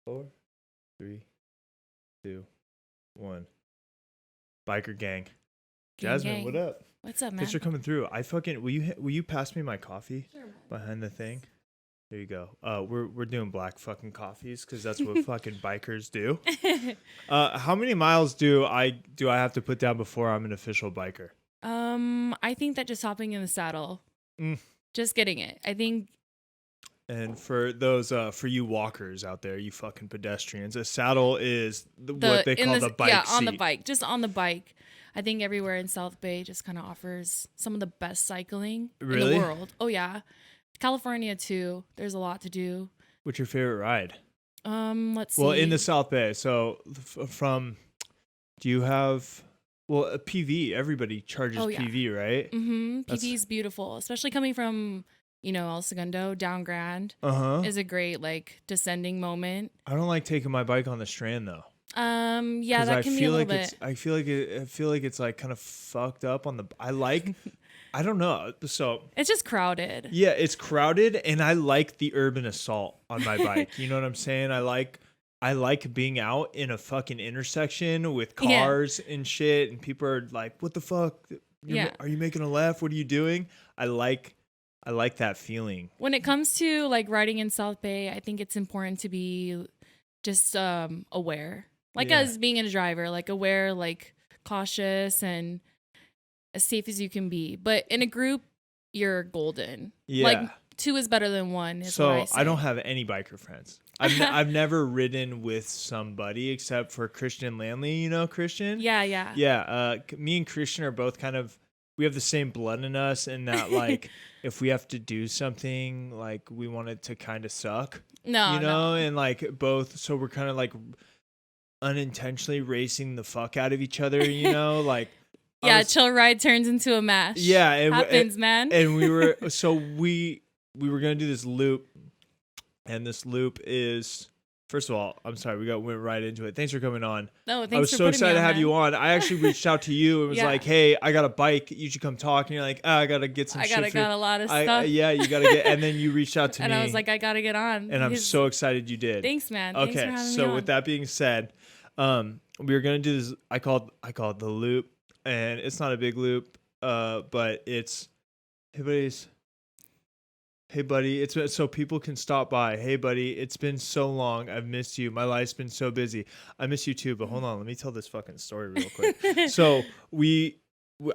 4, 3, 2, 1. Biker gang. Jasmine, gang. what up? What's up, man? Thanks for coming through. Will you pass me my coffee behind the thing? There you go. We're doing black fucking coffees because that's what fucking bikers do. How many miles do I have to put down before I'm an official biker? I think that just hopping in the saddle, just getting it. I think. And for those, for you walkers out there, you fucking pedestrians, a saddle is what they call the bike seat. On the bike, just on the bike. I think everywhere in South Bay just kind of offers some of the best cycling in the world. Oh yeah, California too. There's a lot to do. What's your favorite ride? Let's see. Well, in the South Bay. So do you have? Well, a PV. Everybody charges PV, right? Mm-hmm. PV is beautiful, especially coming from El Segundo down Grand. Is a great descending moment. I don't like taking my bike on the Strand though. Yeah, that can be a little bit. I feel like it's like kind of fucked up on the. I don't know. So it's just crowded. Yeah, it's crowded, and I like the urban assault on my bike. You know what I'm saying? I like being out in a fucking intersection with cars and shit, and people are like, "What the fuck? Are you making a left? What are you doing?" I like that feeling. When it comes to riding in South Bay, I think it's important to be just aware. As being a driver, aware, cautious and as safe as you can be. But in a group, you're golden. Yeah. 2 is better than 1. So I don't have any biker friends. I've never ridden with somebody except for Christian Landley. You know Christian? Yeah. Yeah. Me and Christian are both we have the same blood in us, and that if we have to do something, we want it to kind of suck. No. And both, so we're kind of unintentionally racing the fuck out of each other. Chill ride turns into a mash. Yeah, it happens, man. And we were we were gonna do this loop, and this loop is. First of all, I'm sorry, went right into it. Thanks for coming on. No, thanks. I was so excited to have you on. I actually reached out to you and was like, "Hey, I got a bike. You should come talk." And you're like, "I gotta get some shit." I got a lot of stuff. Yeah, you gotta get. And then you reached out to me, and I was like, "I gotta get on." And I'm so excited you did. Thanks, man. Okay, thanks for having me on. With that being said, we were gonna do this. I called it the loop, and it's not a big loop, but it's Hey buddy, it's so people can stop by. Hey buddy, it's been so long. I've missed you. My life's been so busy. I miss you too, but hold on, let me tell this fucking story real quick. So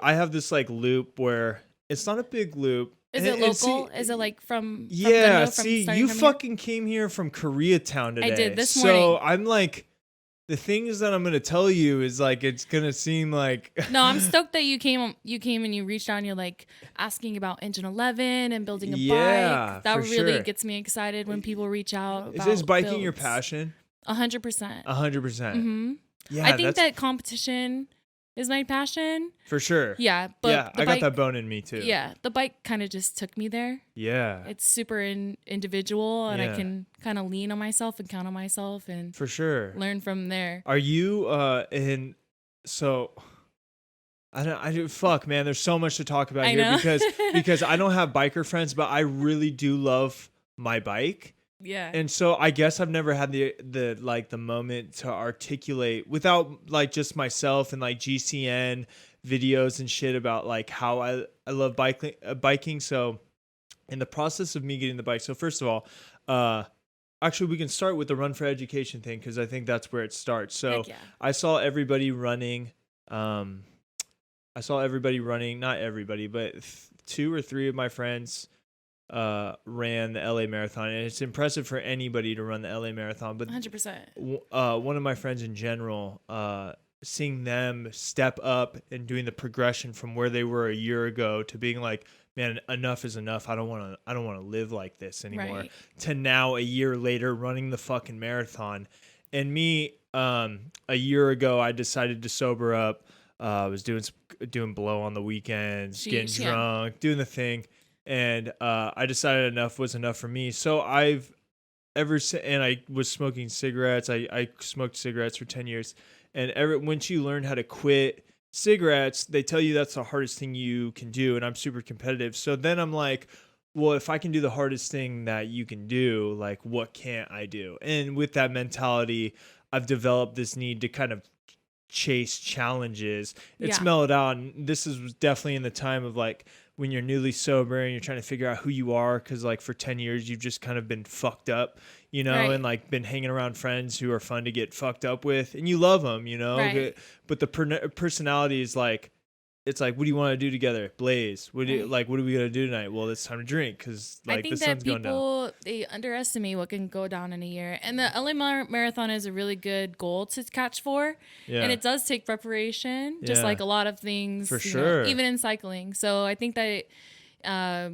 I have this loop where it's not a big loop. Is it local? Is it from Yeah, from you fucking came here from Koreatown today. I did this morning. So I'm the things that I'm gonna tell you is it's gonna seem like No, I'm stoked that you came and you reached out and you're asking about Engine 11 and building a bike. That really gets me excited when people reach out. Is biking your passion? 100%. 100%. Mm-hmm. Yeah, I think that competition is my passion. For sure. Yeah, but I got that bone in me too. Yeah, the bike kind of just took me there. Yeah. It's super individual, and I can kind of lean on myself and count on myself and for sure learn from there. Are you fuck man, there's so much to talk about here because I don't have biker friends, but I really do love my bike. Yeah. And so I guess I've never had the moment to articulate without just myself and GCN videos and shit about how I love biking. So in the process of me getting the bike. So first of all, actually we can start with the Run for Education thing, because I think that's where it starts. So I saw everybody running. Not everybody, but 2 or 3 of my friends ran the LA Marathon, and it's impressive for anybody to run the LA Marathon, but 100%. One of my friends in general, seeing them step up and doing the progression from where they were a year ago to being man, enough is enough. I don't want to live like this anymore. Right. To now, a year later, running the fucking marathon. And me, a year ago, I decided to sober up. I was doing blow on the weekends, getting drunk, doing the thing. And I decided enough was enough for me. So I was smoking cigarettes. I smoked cigarettes for 10 years. And once you learn how to quit cigarettes, they tell you that's the hardest thing you can do. And I'm super competitive. So then I'm well, if I can do the hardest thing that you can do, like what can't I do? And with that mentality, I've developed this need to kind of chase challenges. It's Yeah. mellowed out. And this is definitely in the time of like when you're newly sober and you're trying to figure out who you are. Cause like for 10 years, you've just kind of been fucked up, you know, Right. and like been hanging around friends who are fun to get fucked up with and you love them, you know, Right. but the personality is like, it's like, what do you want to do together? Blaze. What do you, Right. like? What are we gonna do tonight? Well, it's time to drink because I like the think that sun's going down. people they underestimate what can go down in a year, and the LA Marathon is a really good goal to catch for, Yeah, and it does take preparation, just Yeah. like a lot of things, For you know, sure. even in cycling. So I think that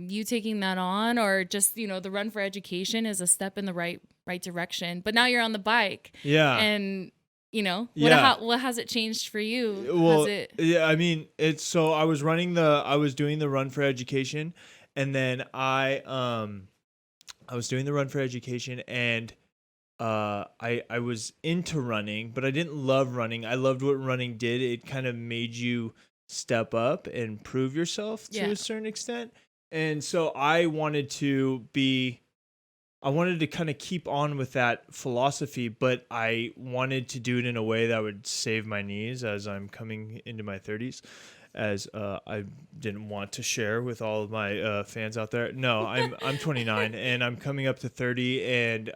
you taking that on, or just the run for education, is a step in the right direction. But now you're on the bike, Yeah. and Yeah. what has it changed for you? Well, Has it? yeah. I mean, it's so I was doing the run for education, and then I was doing the run for education, and I was into running, but I didn't love running. I loved what running did. It kind of made you step up and prove yourself to Yeah. a certain extent. And so I wanted to kind of keep on with that philosophy, but I wanted to do it in a way that would save my knees as I'm coming into my 30s, as I didn't want to share with all of my fans out there. No, I'm 29 and I'm coming up to 30, and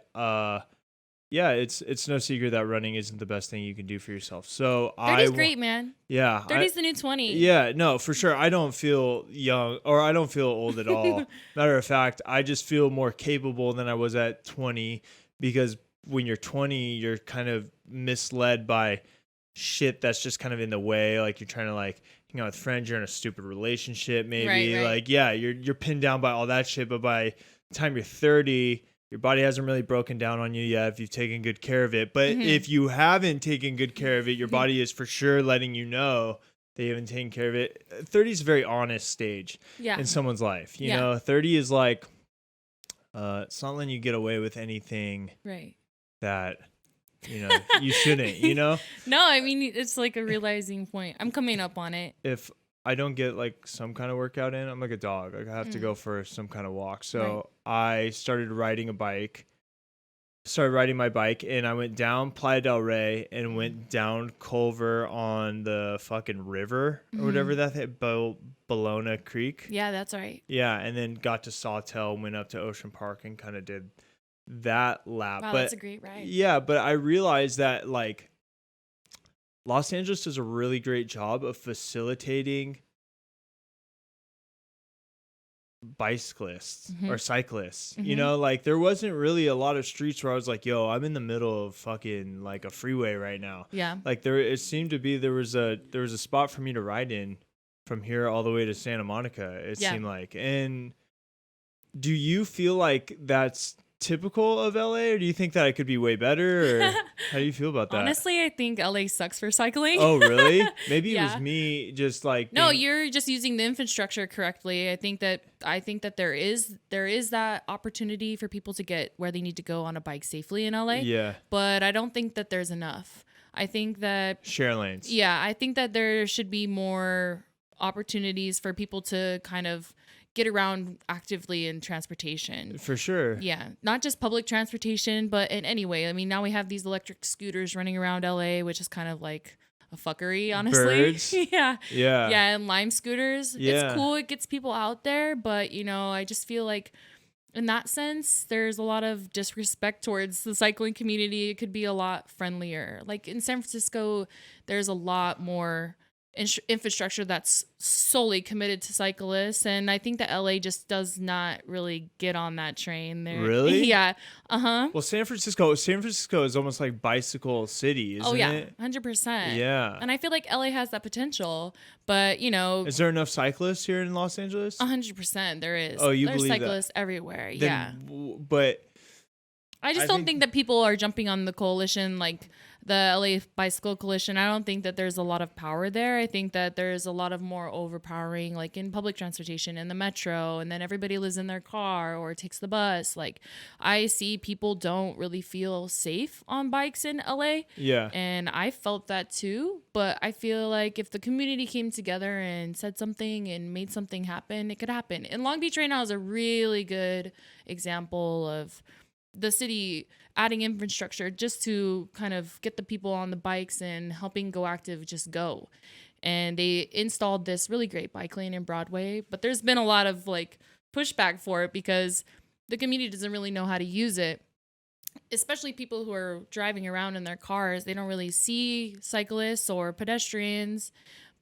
yeah, it's no secret that running isn't the best thing you can do for yourself. So 30's great, man. Yeah, 30's the new 20. Yeah, no, for sure. I don't feel young or I don't feel old at all. Matter of fact, I just feel more capable than I was at 20, because when you're 20, you're kind of misled by shit that's just kind of in the way. Like you're trying to like hang out with friends, you're in a stupid relationship, maybe. Right. Like, yeah, you're pinned down by all that shit. But by the time you're 30, your body hasn't really broken down on you yet if you've taken good care of it. But if you haven't taken good care of it, your body is for sure letting you know they haven't taken care of it. 30 is a very honest stage in someone's life. You know, 30 is like, it's not letting you get away with anything that, you shouldn't, No, I mean, it's like a realizing point. I'm coming up on it. If I don't get like some kind of workout in, I'm like a dog. Like I have to go for some kind of walk. So I started riding my bike, and I went down Playa del Rey and went down Culver on the fucking river or whatever that Bologna Creek. Yeah, that's right. Yeah, and then got to Sawtell, went up to Ocean Park and kind of did that lap. Wow, but that's a great ride. Yeah, but I realized that like Los Angeles does a really great job of facilitating bicyclists or cyclists. Like there wasn't really a lot of streets where I was like, yo, I'm in the middle of fucking like a freeway right now. Yeah. Like it seemed to be there was a spot for me to ride in from here all the way to Santa Monica, it seemed like. And do you feel like that's typical of LA, or do you think that it could be way better, or how do you feel about that? Honestly, I think LA sucks for cycling. Oh, really? Maybe it was me just like No, you're just using the infrastructure correctly. I think that there is that opportunity for people to get where they need to go on a bike safely in LA. Yeah. But I don't think that there's enough. I think that share lanes. Yeah, I think that there should be more opportunities for people to kind of get around actively in transportation. For sure. Yeah. Not just public transportation, but in any way. I mean, now we have these electric scooters running around LA, which is kind of like a fuckery, honestly. Birds. Yeah. Yeah. Yeah. And Lime scooters. Yeah. It's cool. It gets people out there. But, I just feel like in that sense, there's a lot of disrespect towards the cycling community. It could be a lot friendlier. Like in San Francisco, there's a lot more infrastructure that's solely committed to cyclists, and I think that LA just does not really get on that train there. Really? Yeah. Well, San Francisco is almost like bicycle city, isn't it? 100%. Yeah. And I feel like LA has that potential, but is there enough cyclists here in Los Angeles? 100% there is. Oh, you There's believe cyclists that? everywhere. But I just don't think that people are jumping on the coalition, like the LA Bicycle Coalition. I don't think that there's a lot of power there. I think that there's a lot of more overpowering, like in public transportation, in the metro, and then everybody lives in their car or takes the bus. Like, I see people don't really feel safe on bikes in LA. Yeah. And I felt that too. But I feel like if the community came together and said something and made something happen, it could happen. And Long Beach right now is a really good example of the city adding infrastructure just to kind of get the people on the bikes and helping Go Active just go. And they installed this really great bike lane in Broadway, but there's been a lot of like pushback for it because the community doesn't really know how to use it, especially people who are driving around in their cars. They don't really see cyclists or pedestrians,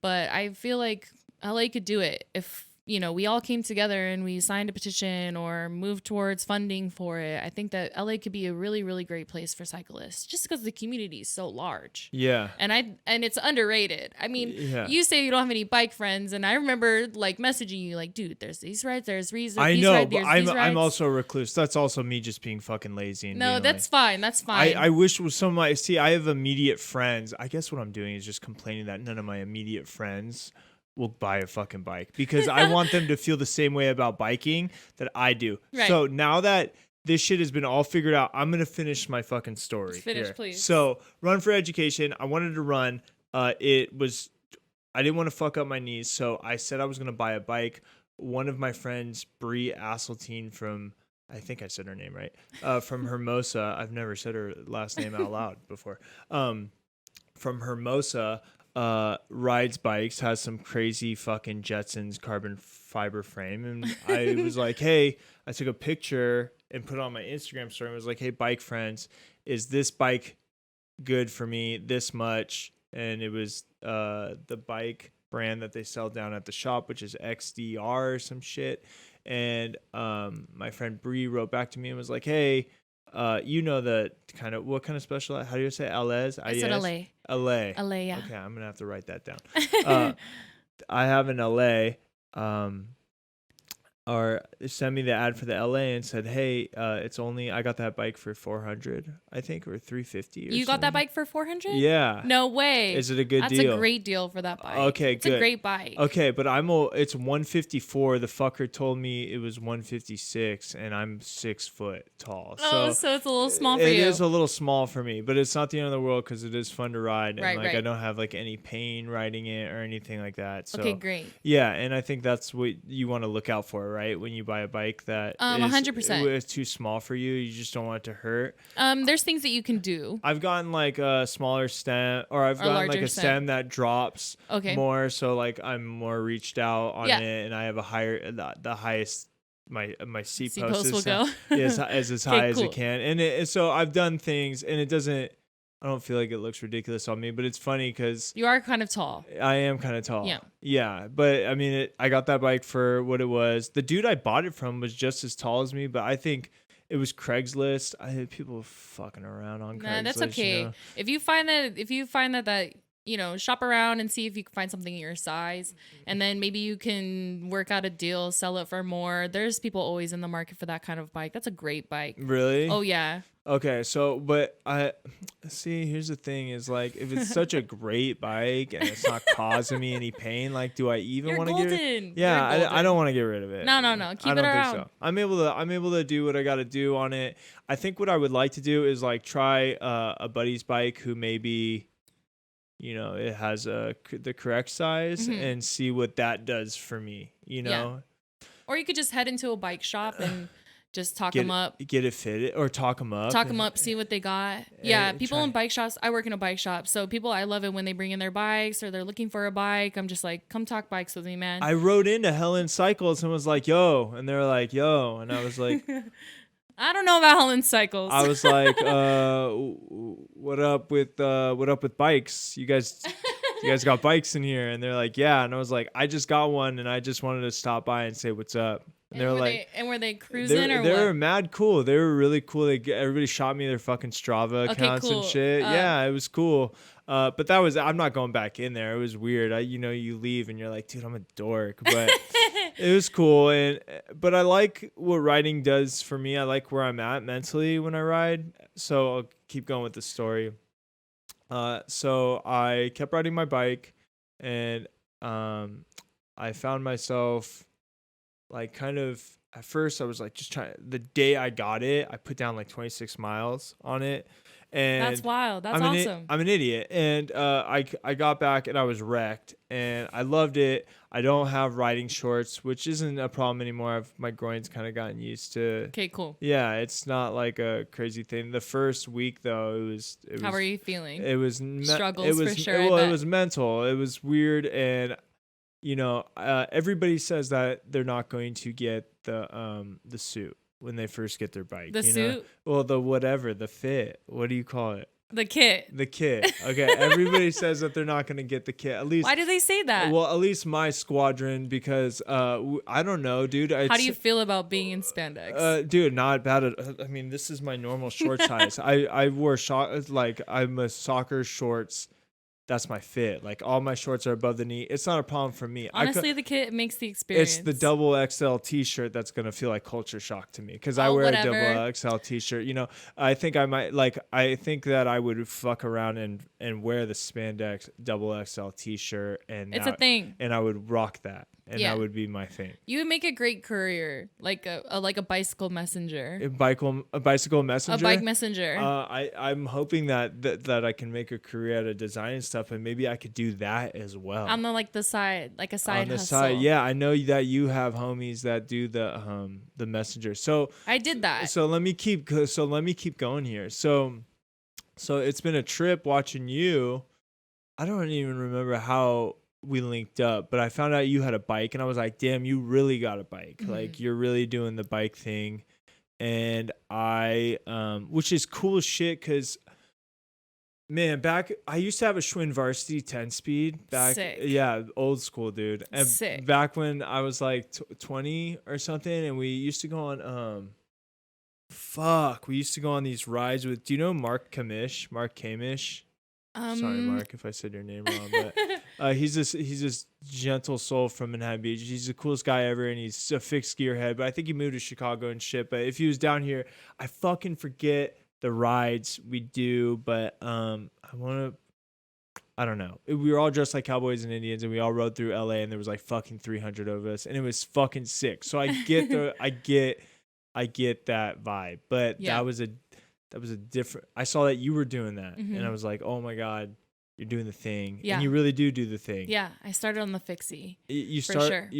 but I feel like LA could do it if, you know, we all came together and we signed a petition or moved towards funding for it. I think that LA could be a really, really great place for cyclists just because the community is so large. Yeah. And it's underrated. I mean, you say you don't have any bike friends, and I remember like messaging you like, dude, there's these rides, there's these I know, rides, but I'm also a recluse. That's also me just being fucking lazy. And no, that's fine. That's fine. I wish with some of my, I have immediate friends. I guess what I'm doing is just complaining that none of my immediate friends will buy a fucking bike because I want them to feel the same way about biking that I do. Right. So now that this shit has been all figured out, I'm going to finish my fucking story. Finish, please. So Run for Education. I wanted to run. I didn't want to fuck up my knees. So I said I was going to buy a bike. One of my friends, Bree Asseltine from, I think I said her name right, from Hermosa. I've never said her last name out loud before. From Hermosa, rides bikes, has some crazy fucking Jetsons carbon fiber frame, and I was like, hey, I took a picture and put it on my Instagram story and was like, hey, bike friends, is this bike good for me this much? And it was the bike brand that they sell down at the shop, which is XDR or some shit. And my friend Bree wrote back to me and was like, hey, you know the kind of, what kind of special, how do you say LAs? I said LA. LA. LA, yeah. Okay, I'm going to have to write that down. I have an LA, or send me the ad for the LA and said, hey, it's only, I got that bike for $400, I think, or $350. You got that bike for $400? Yeah. No way. Is it a good deal? That's a great deal for that bike. Okay, it's good. It's a great bike. Okay, but it's $154. The fucker told me it was $156, and I'm 6 foot tall. So it's a little small for you. It is a little small for me, but it's not the end of the world because it is fun to ride, and right. I don't have like any pain riding it or anything like that. So, okay, great. Yeah, and I think that's what you want to look out for, right? When you buy a bike that 100%. is too small for you, you just don't want it to hurt. There's things that you can do. I've gotten like a smaller stem, or I've gotten like a stem that drops more, so like I'm more reached out on it, and I have a higher, the highest my seat post will go is as high as it can, and so I've done things, and it doesn't. I don't feel like it looks ridiculous on me, but it's funny because you are kind of tall. I am kind of tall. Yeah. Yeah. But I mean, I got that bike for what it was. The dude I bought it from was just as tall as me, but I think it was Craigslist. I had people fucking around on Craigslist. Nah, that's okay. You know? If you find that, you know, shop around and see if you can find something in your size, and then maybe you can work out a deal, sell it for more. There's people always in the market for that kind of bike. That's a great bike. Really? Oh yeah. Okay, so, but I see, here's the thing is like, if it's such a great bike and it's not causing me any pain, like, do I even want to get it? Yeah, I don't want to get rid of it. No. Keep it around. Think so. I'm able to do what I got to do on it. I think what I would like to do is like try a buddy's bike who maybe, you know, it has the correct size and see what that does for me, you know? Yeah. Or you could just head into a bike shop and just talk them up. Get it fitted or talk them up. Talk them up, see what they got. Yeah, people in bike shops. I work in a bike shop. So I love it when they bring in their bikes or they're looking for a bike. I'm just like, come talk bikes with me, man. I rode into Helen Cycles and was like, yo. And they were like, yo. And I was like, I don't know about Helen Cycles. I was like, what up with bikes? You guys got bikes in here? And they're like, yeah. And I was like, I just got one and I just wanted to stop by and say what's up. And they're like, were they cruising or what? They were mad cool. They were really cool. Everybody shot me their fucking Strava accounts and shit. Yeah, it was cool. But I'm not going back in there. It was weird. You leave and you're like, dude, I'm a dork. But It was cool, but I like what riding does for me. I like where I'm at mentally when I ride. So I'll keep going with the story. So I kept riding my bike, and I found myself like kind of at first I was like just trying. The day I got it, I put down like 26 miles on it. And that's wild. That's awesome. I'm an idiot. And I got back and I was wrecked. And I loved it. I don't have riding shorts, which isn't a problem anymore. My groin's kind of gotten used to. Okay, cool. Yeah, it's not like a crazy thing. The first week, though, it was How are you feeling? It was struggles for sure. It was mental. It was weird. And, everybody says that they're not going to get the suit when they first get their bike. The suit? Well, the fit. What do you call it? The kit. The kit. Okay. Everybody says that they're not going to get the kit. At least. Why do they say that? Well, at least my squadron, because I don't know, dude. How do you feel about being in spandex? Dude, not bad I mean, this is my normal short size. I wore I'm a soccer shorts. That's my fit. Like all my shorts are above the knee. It's not a problem for me. Honestly, the kit makes the experience. It's the double XL t-shirt that's going to feel like culture shock to me because I wear a double XL t-shirt. I think I think that I would fuck around and wear the spandex double XL t-shirt. And it's a thing. And I would rock that. And that would be my thing. You would make a great courier, like a bicycle messenger. A bicycle messenger? A bike messenger. I'm hoping that I can make a career out of design and stuff, and maybe I could do that as well. On the side, like a side hustle. On the side, yeah. I know that you have homies that do the messenger. So I did that. So let me keep going here. So it's been a trip watching you. I don't even remember how we linked up, but I found out you had a bike, and I was like, damn, you really got a bike. Mm-hmm. Like you're really doing the bike thing. And which is cool as shit. Cause man, I used to have a Schwinn Varsity 10-speed back. Sick. Yeah. Old school, dude. And sick. Back when I was like 20 or something. And we used to go on, we used to go on these rides with, do you know Mark Kamish? Sorry, Mark, if I said your name wrong, but he's this gentle soul from Manhattan Beach. He's the coolest guy ever, and he's a fixed gearhead. But I think he moved to Chicago and shit. But if he was down here, I fucking forget the rides we do. But I don't know. We were all dressed like cowboys and Indians, and we all rode through LA, and there was like fucking 300 of us, and it was fucking sick. So I get I get that vibe, but that was a different. I saw that you were doing that, and I was like, oh my god, you're doing the thing, and you really do the thing. Yeah, I started on the fixie. You start.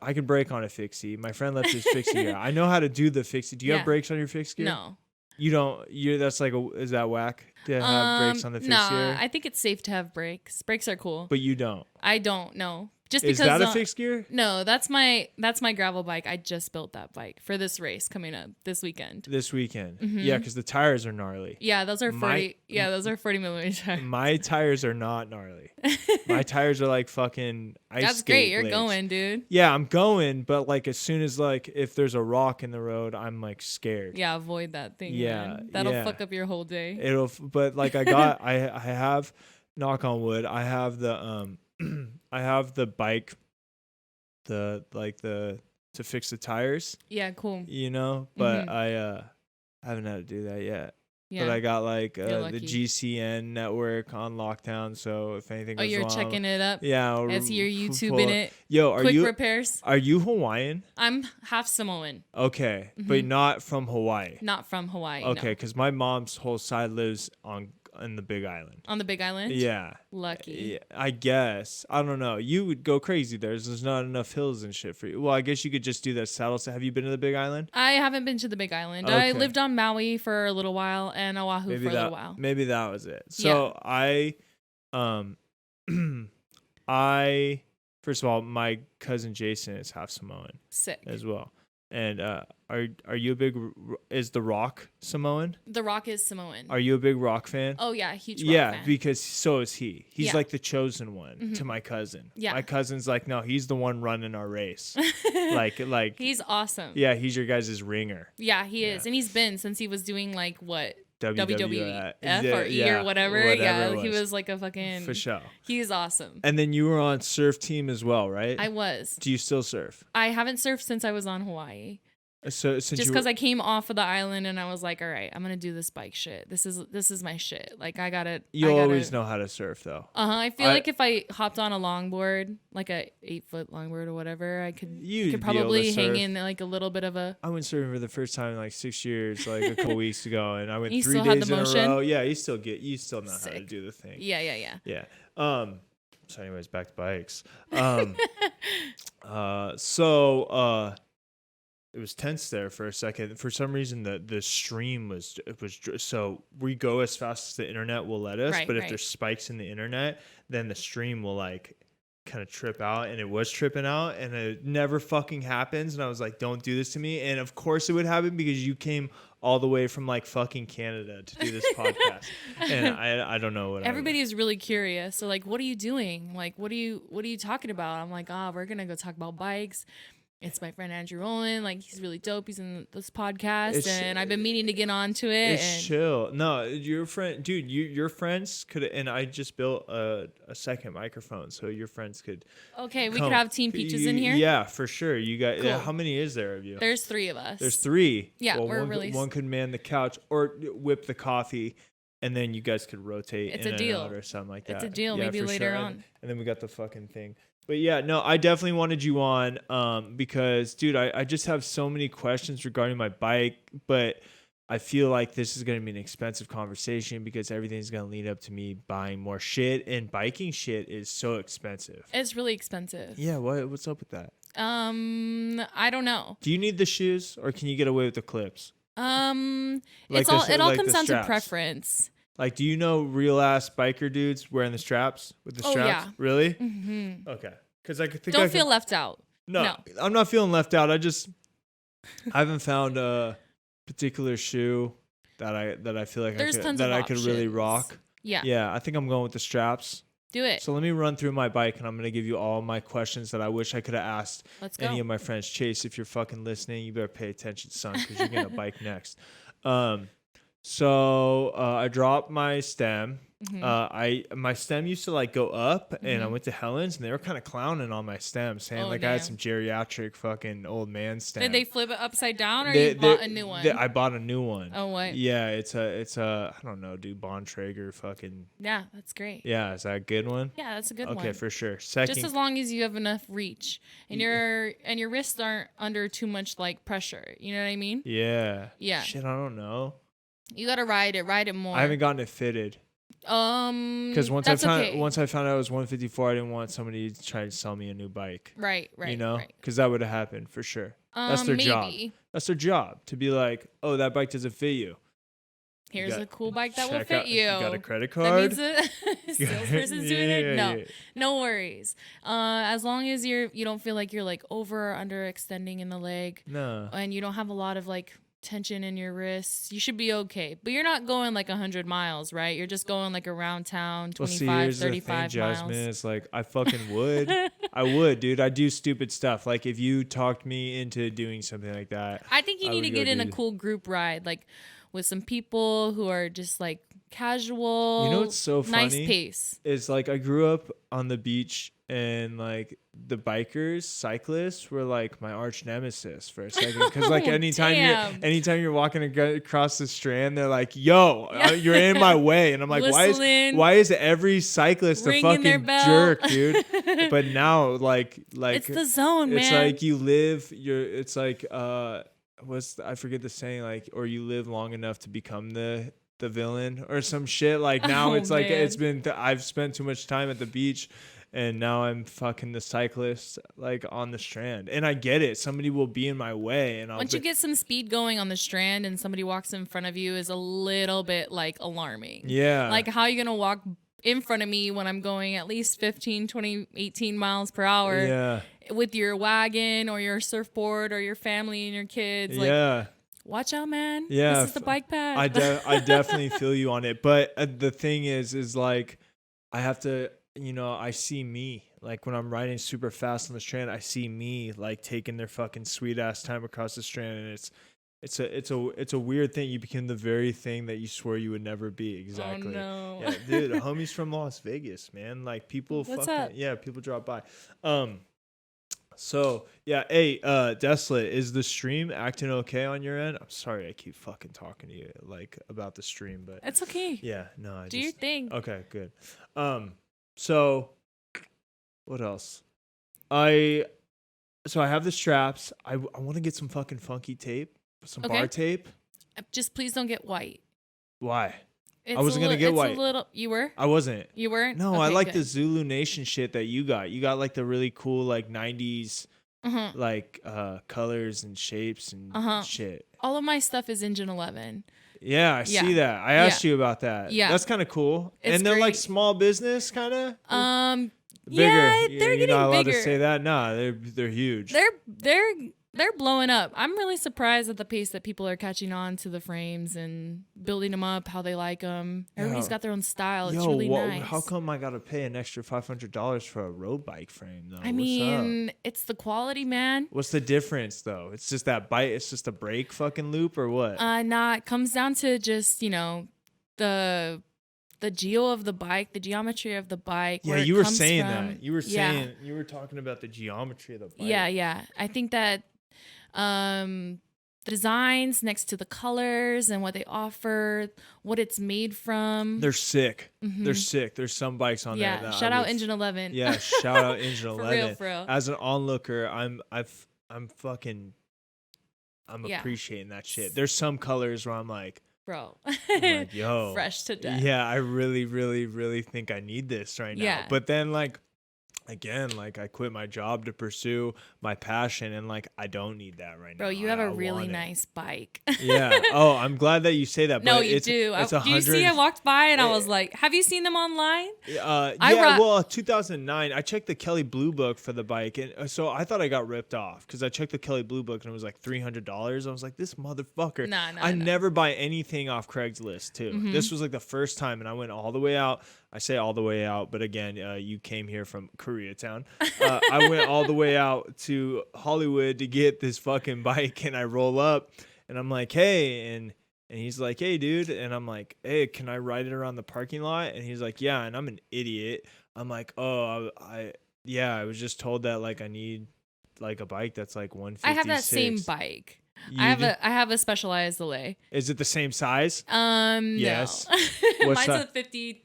I can brake on a fixie. My friend left his fixie here. I know how to do the fixie. Do you have brakes on your fixie gear? No. You don't. That's like is that whack to have brakes on the fixie gear? I think it's safe to have brakes. Brakes are cool. But you don't. I don't know. Just is because that a fixed gear? No, that's my gravel bike. I just built that bike for this race coming up this weekend. Mm-hmm. Yeah, because the tires are gnarly. Yeah, those are 40. Those are 40 millimeter tires. My tires are not gnarly. My tires are like fucking ice. That's great. You're going, dude. Yeah, I'm going, but like as soon as like if there's a rock in the road, I'm like scared. Yeah, avoid that thing. Yeah, man. That'll fuck up your whole day. But like I have, knock on wood, I have the I have the bike, to fix the tires. Yeah, cool. But I haven't had to do that yet. Yeah. But I got like the GCN network on lockdown, so if anything goes wrong. You're checking it up? Yeah. I see you're YouTubing it. Yo, quick repairs. Are you Hawaiian? I'm half Samoan. Okay, but not from Hawaii. Not from Hawaii. Okay, because my mom's whole side lives in the Big Island. On the Big Island? Yeah. Lucky. I guess. I don't know. You would go crazy there. There's not enough hills and shit for you. Well, I guess you could just do that saddle. Have you been to the Big Island? I haven't been to the Big Island. Okay. I lived on Maui for a little while and Oahu for a little while. Maybe that was it. So I first of all, my cousin Jason is half Samoan. Sick. As well. And are you a big? Is The Rock Samoan? The Rock is Samoan. Are you a big Rock fan? Oh yeah, huge Rock fan. Yeah, because so is he. He's like the chosen one to my cousin. Yeah, my cousin's like, no, he's the one running our race. like he's awesome. Yeah, he's your guys' ringer. Yeah, he is, and he's been since he was doing like what WWF Yeah, or E or whatever. Yeah, he was. was like a fucking... For sure. He's awesome. And then you were on surf team as well, right? I was. Do you still surf? I haven't surfed since I was on Hawaii. So since just because I came off of the island and I was like, all right, I'm gonna do this bike shit. This is my shit. Like I gotta. Always know how to surf though. I feel like if I hopped on a longboard, like a 8-foot longboard or whatever, I could probably hang in like a little bit of a. I went surfing for the first time in like 6 years, like a couple weeks ago, and I went you 3 still days had the in motion? a row. Yeah, you still know Sick. how to do the thing. Yeah. So anyways, back to bikes. It was tense there for a second. For some reason, the stream was so we go as fast as the internet will let us. But if there's spikes in the internet, then the stream will like kind of trip out, and it was tripping out, and it never fucking happens. And I was like, "Don't do this to me." And of course, it would happen because you came all the way from like fucking Canada to do this podcast, and I don't know what. Everybody is really curious. So like, what are you doing? Like, what are you talking about? I'm like, we're gonna go talk about bikes. It's my friend Andrew Olin. Like, he's really dope. He's in this podcast, and I've been meaning to get onto it. It's chill. No, your friend, dude. Your friends could, and I just built a second microphone, so your friends could. Okay, we could have Team Peaches in here. Yeah, for sure. You got. Cool. How many is there of you? There's 3 of us. There's 3. Yeah, well, we're one could man the couch or whip the coffee, and then you guys could rotate. It's in a deal. and out or something like that. It's a deal. Yeah, maybe later sure. on. And then we got the fucking thing. But yeah, no, I definitely wanted you on because, dude, I just have so many questions regarding my bike, but I feel like this is going to be an expensive conversation because everything's going to lead up to me buying more shit, and biking shit is so expensive. It's really expensive. Yeah, what's up with that? I don't know. Do you need the shoes or can you get away with the clips? It all comes down to preference. Like, do you know real ass biker dudes wearing the straps with the straps? Yeah. Really? Mm-hmm. Okay. Because I could think don't feel left out. No, I'm not feeling left out. I haven't found a particular shoe that I feel like I could really rock. Yeah. I think I'm going with the straps. Do it. So let me run through my bike, and I'm going to give you all my questions that I wish I could have asked any of my friends. Chase, if you're fucking listening, you better pay attention, son, because you're going to bike next. So I dropped my stem. Mm-hmm. My stem used to like go up, and I went to Helen's, and they were kind of clowning on my stem, saying I had some geriatric fucking old man stem. Did they flip it upside down, or you bought a new one? I bought a new one. Oh, what? Yeah, it's a I don't know, dude, Bontrager fucking. Yeah, that's great. Yeah, is that a good one? Yeah, that's a good one. Okay, for sure. Second, just as long as you have enough reach and your wrists aren't under too much like pressure. You know what I mean? Yeah. Yeah. Shit, I don't know. You gotta ride it more. I haven't gotten it fitted. Because once I found out it was 154, I didn't want somebody to try to sell me a new bike. Right. You know, because that would have happened for sure. That's their job. That's their job to be like, oh, that bike doesn't fit you. Here's a cool bike that will fit you. You got a credit card? That means a salesperson's doing it? No worries. As long as you don't feel like you're like over or under extending in the leg. No. And you don't have a lot of like tension in your wrists, you should be okay. But you're not going like 100 miles, right? You're just going like around town, 25, 35 miles. Jasmine, it's like I fucking would. I would, dude. I do stupid stuff. Like if you talked me into doing something like that, I think you need to get in a cool group ride, like with some people who are just like casual. You know what's so funny? Nice pace. It's like I grew up on the beach, and like the bikers, cyclists were like my arch nemesis for a second. Because like anytime you're walking across the strand, they're like, "Yo, you're in my way," and I'm like, "Why is every cyclist a fucking jerk, dude?" But now like it's the zone, man. It's like you live. It's like I forget the saying, like, or you live long enough to become the villain or some shit. Like now it's like I've spent too much time at the beach, and now I'm fucking the cyclist like on the strand. And I get it. Somebody will be in my way, and once you get some speed going on the strand and somebody walks in front of you is a little bit like alarming. Yeah. Like how are you gonna walk in front of me when I'm going at least 15, 20, 18 miles per hour? Yeah. With your wagon or your surfboard or your family and your kids. Like, yeah. Watch out, man. Yeah. This is the bike path. I definitely feel you on it. But the thing is like I have to, I see me. Like when I'm riding super fast on the strand, I see me like taking their fucking sweet ass time across the strand, and It's a weird thing. You became the very thing that you swore you would never be. Exactly. Oh no. Yeah, dude, homies from Las Vegas, man. Like people What's fucking up? yeah, people drop by. So yeah, hey, Desolate, is the stream acting okay on your end? I'm sorry I keep fucking talking to you like about the stream, but It's okay. yeah, no, I Do your thing. Okay, good. So what else? I have the straps. I want to get some fucking funky tape, some bar tape. Just please don't get white. Why? It's I wasn't gonna get white. A little. You were? I wasn't. You weren't? No, Okay, I like good. the Zulu Nation shit that you got. You got like the really cool like 90s like colors and shapes and shit. All of my stuff is Engine 11. Yeah, I see that. I asked you about that. Yeah. That's kind of cool. It's and they're like great. small business kind of? Bigger. Yeah, they're you're getting not allowed bigger. to say that. Nah, they're huge. They're blowing up. I'm really surprised at the pace that people are catching on to the frames and building them up how they like them. Everybody's got their own style. It's really nice. How come I got to pay an extra $500 for a road bike frame though? I mean, it's the quality, man. What's the difference though? It's just that bite. It's just a brake fucking loop or what? It comes down to just, the geo of the bike, the geometry of the bike. Yeah, you were saying that. You were saying you were talking about the geometry of the bike. Yeah. I think that the designs next to the colors and what they offer, what it's made from. They're sick. They're sick. There's some bikes on there. Yeah, shout out Engine 11. Yeah, shout out Engine 11. For real. As an onlooker, I'm appreciating that shit. There's some colors where I'm like, bro, yo, fresh to death. Yeah, I really, really, really think I need this right now. Yeah. But then I quit my job to pursue my passion, and I don't need that right now. Bro, you have a really nice bike. Yeah. Oh, I'm glad that you say that. No, but you do. Do you see? I walked by and I was like, "Have you seen them online?" Well, 2009. I checked the Kelly Blue Book for the bike, and so I thought I got ripped off because I checked the Kelly Blue Book and it was like $300. I was like, "This motherfucker." I never buy anything off Craigslist too. This was like the first time, and I went all the way out. I say all the way out, but again, you came here from Koreatown. I went all the way out to Hollywood to get this fucking bike, and I roll up, and I'm like, "Hey," and he's like, "Hey, dude," and I'm like, "Hey, can I ride it around the parking lot?" And he's like, "Yeah," and I'm an idiot. I'm like, "Oh, I was just told that I need a bike that's like 156." I have that same bike. I have a Specialized Alley. Is it the same size? Yes. No. Mine's a 51.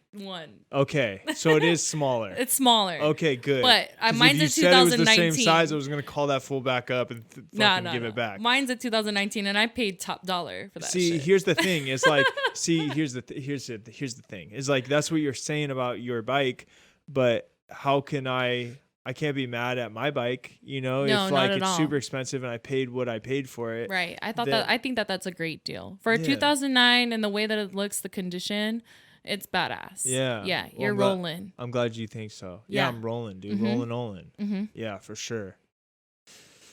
Okay, so it is smaller. It's smaller. Okay, good. But mine's if a 2019. Said it was the same size, I was gonna call that fool back up and give it back. Mine's a 2019, and I paid top dollar for that. See, here's the thing. It's here's the thing. It's that's what you're saying about your bike, but how can I can't be mad at my bike, if it's super expensive and I paid what I paid for it. Right. I think that's a great deal. For a 2009 and the way that it looks, the condition, it's badass. Yeah. Yeah, you're rolling. I'm glad you think so. Yeah, I'm rolling, dude. Rolling. Yeah, for sure.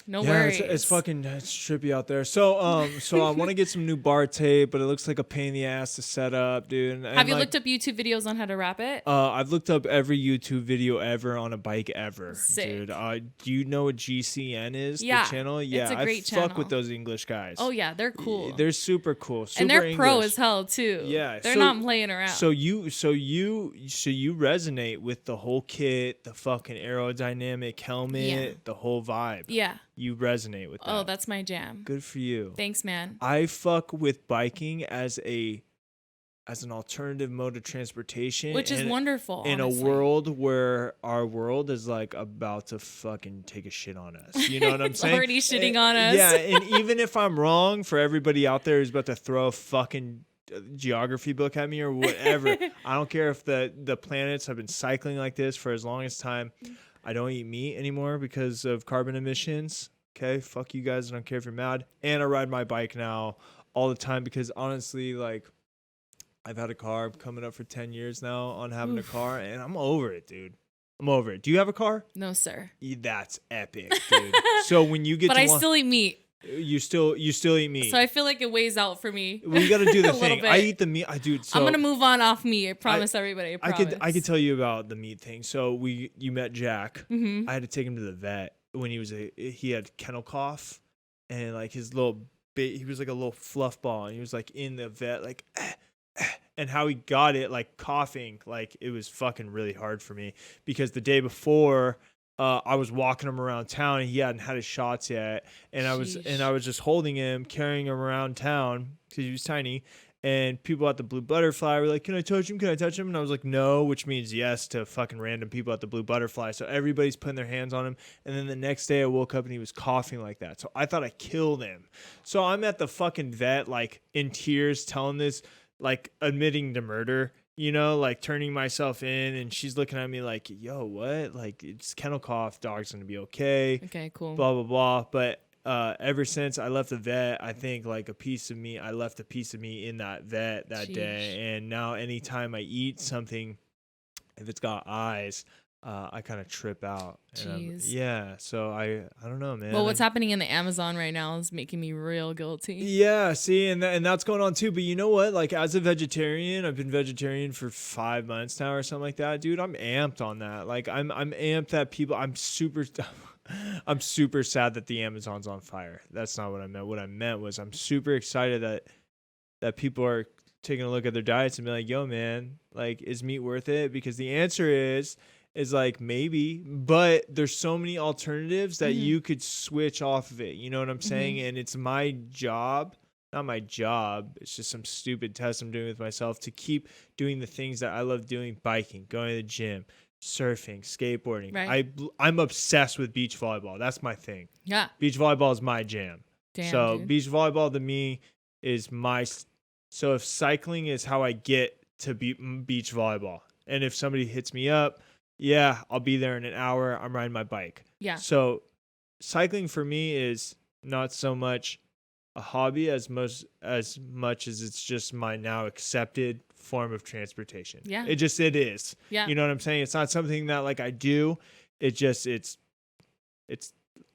No worries. It's trippy out there. So I want to get some new bar tape, but it looks like a pain in the ass to set up, dude. And have you looked up YouTube videos on how to wrap it? I've looked up every YouTube video ever on a bike ever, Sick. dude. Do you know what GCN is? Yeah, the channel. Yeah, it's a great channel. I fuck with those English guys. Oh yeah, they're cool. They're super cool. Super and they're English. pro as hell too. Yeah, they're not playing around. So you resonate with the whole kit, the fucking aerodynamic helmet, the whole vibe. Yeah. You resonate with that. Oh, that's my jam. Good for you. Thanks, man. I fuck with biking as an alternative mode of transportation, which is wonderful. In honestly. a world where our world is about to fucking take a shit on us. You know what I'm saying? Already shitting on us. Yeah, and even if I'm wrong, for everybody out there who's about to throw a fucking geography book at me or whatever, I don't care if the planets have been cycling like this for as long as time. I don't eat meat anymore because of carbon emissions. Okay, fuck you guys. I don't care if you're mad. And I ride my bike now all the time because honestly, I've had a car coming up for 10 years now on having a car, and I'm over it, dude. I'm over it. Do you have a car? No, sir. That's epic, dude. So when you get but I still eat meat. You still eat meat. So I feel like it weighs out for me. We got to do the thing. I eat the meat. I do. So I'm gonna move on off meat. I promise everybody. I could tell you about the meat thing. So you met Jack. I had to take him to the vet when he had kennel cough, and his little he was like a little fluff ball, and he was like in the vet, like, and how he got it, like coughing, like it was fucking really hard for me because the day before, I was walking him around town and he hadn't had his shots yet, and I was just holding him, carrying him around town because he was tiny. And people at the Blue Butterfly were like, "Can I touch him? Can I touch him?" And I was like, "No," which means yes to fucking random people at the Blue Butterfly. So everybody's putting their hands on him. And then the next day I woke up and he was coughing like that. So I thought I killed him. So I'm at the fucking vet, like in tears, telling this, like admitting to murder, you know, like turning myself in. And she's looking at me like, "Yo, what? Like, it's kennel cough. Dog's going to be okay." Okay, cool. Blah, blah, blah. But ever since I left the vet, I think like I left a piece of me in that vet that day. And now anytime I eat something, if it's got eyes, I kind of trip out. Yeah. So I don't know, man. Well, what's happening in the Amazon right now is making me real guilty. Yeah. See, and that's going on too. But you know what? Like as a vegetarian, I've been vegetarian for 5 months now or something like that, dude. I'm amped on that. Like I'm amped that I'm super sad that the Amazon's on fire. That's not what I meant. What I meant was I'm super excited that people are taking a look at their diets and be like, "Yo, man, like, is meat worth it?" Because the answer is like maybe, but there's so many alternatives that you could switch off of it. You know what I'm saying? And it's my job, not my job. It's just some stupid test I'm doing with myself to keep doing the things that I love doing: biking, going to the gym, surfing, skateboarding. Right. I'm obsessed with beach volleyball. That's my thing. Yeah. Beach volleyball is my jam. Damn, so dude. Beach volleyball to me is so if cycling is how I get to beach volleyball, and if somebody hits me up, yeah, I'll be there in an hour. I'm riding my bike. Yeah. So cycling for me is not so much a hobby as much as it's just my now accepted form of transportation. Yeah. It is. Yeah. You know what I'm saying? It's not something that like I do. It's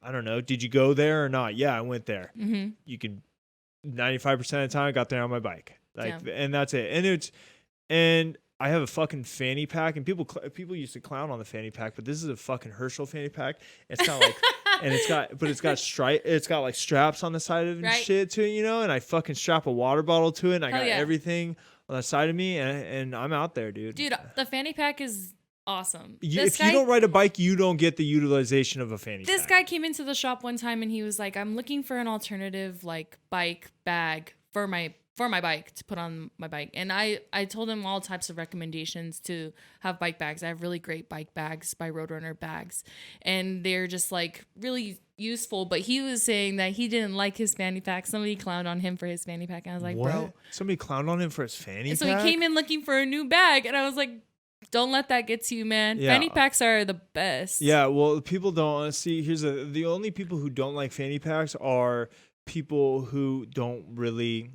I don't know. Did you go there or not? Yeah, I went there. Mm-hmm. You could 95% of the time I got there on my bike. And that's it. And I have a fucking fanny pack, and people used to clown on the fanny pack, but this is a fucking Herschel fanny pack. It's not like, and it's got like straps on the side of it and shit to it, you know. And I fucking strap a water bottle to it, and I got everything on the side of me, and I'm out there, dude. Dude, the fanny pack is awesome. If you don't ride a bike, you don't get the utilization of a fanny pack. This guy came into the shop one time, and he was like, "I'm looking for an alternative like bike bag for my bike to put on my bike." And I told him all types of recommendations to have bike bags. I have really great bike bags by Roadrunner Bags, and they're just like really useful. But he was saying that he didn't like his fanny pack. Somebody clowned on him for his fanny pack, and I was like, what? "Bro." Somebody clowned on him for his fanny pack? So he came in looking for a new bag, and I was like, don't let that get to you, man. Yeah. Fanny packs are the best. Yeah, well, people don't see. The only people who don't like fanny packs are people who don't really.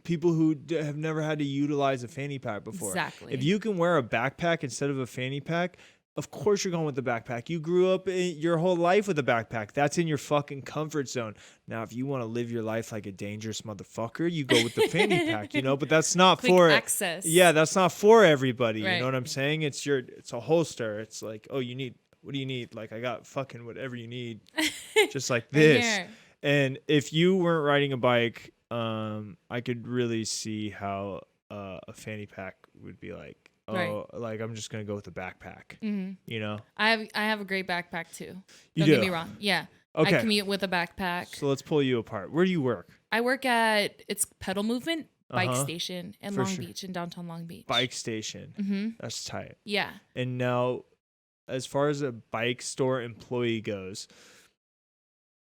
People who have never had to utilize a fanny pack before. Exactly. If you can wear a backpack instead of a fanny pack, of course you're going with the backpack. You grew up your whole life with a backpack. That's in your fucking comfort zone. Now, if you want to live your life like a dangerous motherfucker, you go with the fanny pack, you know. But that's not quick for access. Yeah, that's not for everybody. Right. You know what I'm saying? It's a holster. It's like, oh, what do you need? Like, I got fucking whatever you need, just like this. Here. And if you weren't riding a bike, I could really see how a fanny pack would be like, like I'm just gonna go with a backpack. Mm-hmm. You know, I have a great backpack too. You Don't get me wrong. Yeah. Okay. I commute with a backpack. So let's pull you apart. Where do you work? I work at Pedal Movement Bike Station in Long sure. Beach, in downtown Long Beach. Bike station. Mm-hmm. That's tight. Yeah. And now, as far as a bike store employee goes,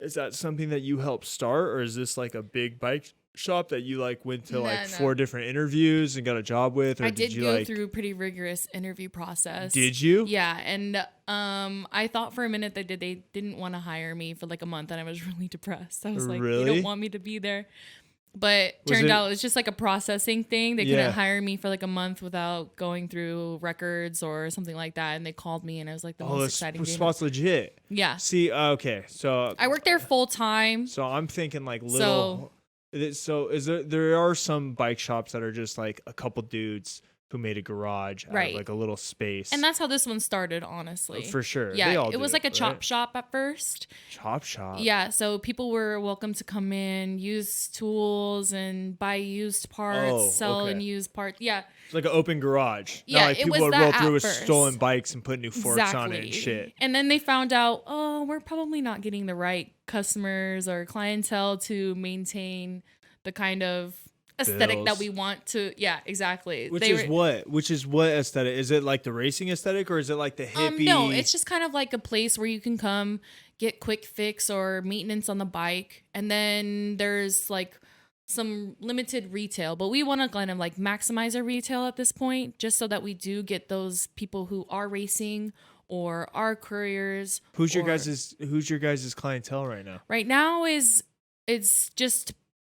is that something that you helped start, or is this like a big bike shop that you like went to 4 different interviews and got a job with? Or I did you go through a pretty rigorous interview process. Did you? Yeah, and I thought for a minute that they didn't want to hire me for like a month, and I was really depressed. I was like, really? They don't want me to be there. But turned out it's just like a processing thing. They couldn't hire me for like a month without going through records or something like that. And they called me, and it was like the most exciting thing. Oh, spot's legit. Yeah. See, okay, so I worked there full time. So I'm thinking like little. So is there are some bike shops that are just like a couple dudes who made a garage out Right. of like a little space. And that's how this one started, honestly. For sure. Yeah, They all it was do, like a right? chop shop at first. Chop shop. Yeah, so people were welcome to come in, use tools, and buy used parts, sell and used parts. Yeah. It's like an open garage. Yeah, Not like it people was would that roll through at with first. stolen bikes and put new forks on it and shit. And then they found out, oh, we're probably not getting the right customers or clientele to maintain the kind of aesthetic Bills. that we want to. Yeah, exactly. Which is what aesthetic? Is it like the racing aesthetic or is it like the hippie? No, it's just kind of like a place where you can come get quick fix or maintenance on the bike. And then there's like some limited retail, but we want to kind of like maximize our retail at this point, just so that we do get those people who are racing or are couriers. Who's your guys' clientele right now? Right now it's just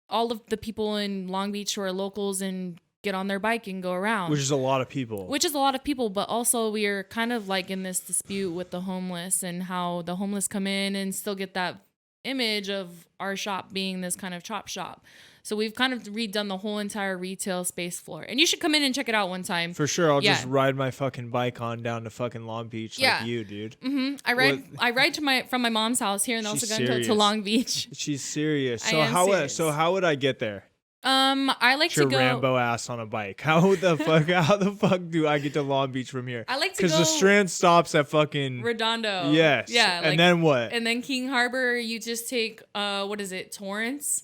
all of the people in Long Beach who are locals and get on their bike and go around. Which is a lot of people. But also we are kind of like in this dispute with the homeless and how the homeless come in and still get that image of our shop being this kind of chop shop. So we've kind of redone the whole entire retail space floor. And you should come in and check it out one time. For sure. I'll just ride my fucking bike on down to fucking Long Beach like you, dude. Mm-hmm. I ride from my mom's house here in El Segundo to Long Beach. She's serious. So how would I get there? I like to go Rambo ass on a bike. How the fuck do I get to Long Beach from here? I like to go because the Strand stops at fucking Redondo. Yes. Yeah. And then what? And then King Harbor, you just take Torrance,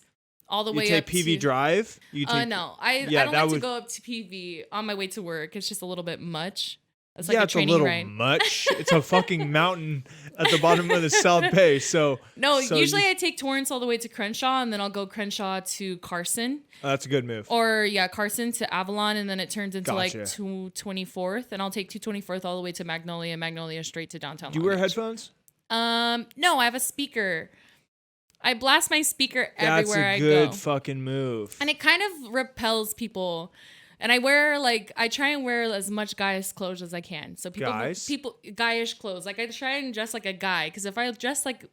all the way take up PV to Drive. No, I don't like to go up to PV on my way to work. It's just a little bit much. It's like it's a little much. It's a fucking mountain at the bottom of the South Bay. So usually I take Torrance all the way to Crenshaw, and then I'll go Crenshaw to Carson. That's a good move. Or Carson to Avalon, and then it turns into like 224th, and I'll take 224th all the way to Magnolia straight to downtown. Do you wear headphones? No, I have a speaker. I blast my speaker everywhere I go. That's a good fucking move. And it kind of repels people. And I try and wear as much guyish clothes as I can. So guyish clothes. Like I try and dress like a guy. Because if I dress like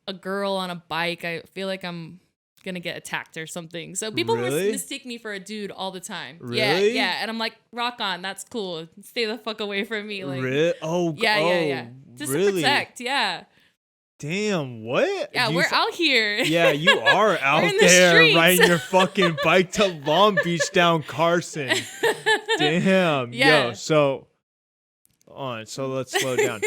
a girl on a bike, I feel like I'm going to get attacked or something. So people mistake me for a dude all the time. Really? Yeah. And I'm like, rock on. That's cool. Stay the fuck away from me. Like, really? Yeah. Just to protect. Yeah. Damn, what? Yeah, we're out here. Yeah, you are out there riding your fucking bike to Long Beach down Carson. Damn. Yeah. Yo, so let's slow down.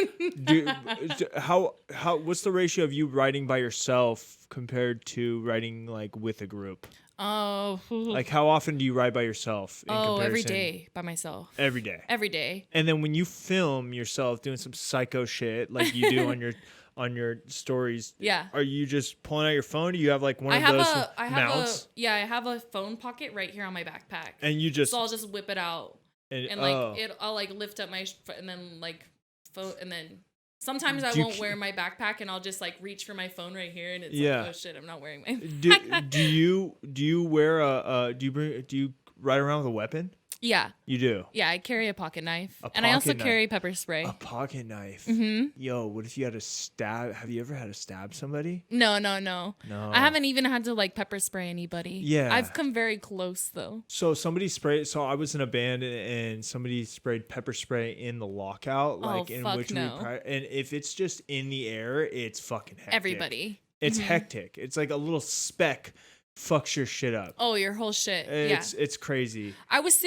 What's the ratio of you riding by yourself compared to riding like with a group? Oh. Like how often do you ride by yourself in comparison? Every day by myself. Every day. Every day. And then when you film yourself doing some psycho shit like you do on your stories, are you just pulling out your phone? Do you have like one of those mounts? I have a phone pocket right here on my backpack. And so I'll just whip it out and I'll like lift up my and then like phone and then sometimes I won't wear my backpack and I'll just like reach for my phone right here and it's like, oh shit, I'm not wearing my backpack. Do you wear do you ride around with a weapon? Yeah. You do? Yeah, I carry a pocket knife. And I also carry pepper spray. A pocket knife? Mm-hmm. Yo, what if you had to stab? Have you ever had to stab somebody? No. I haven't even had to like pepper spray anybody. Yeah. I've come very close though. So I was in a band and somebody sprayed pepper spray in the lockout. And if it's just in the air, it's fucking hectic. Everybody. It's hectic. It's like a little speck fucks your shit up. Oh, your whole shit. It's crazy. I was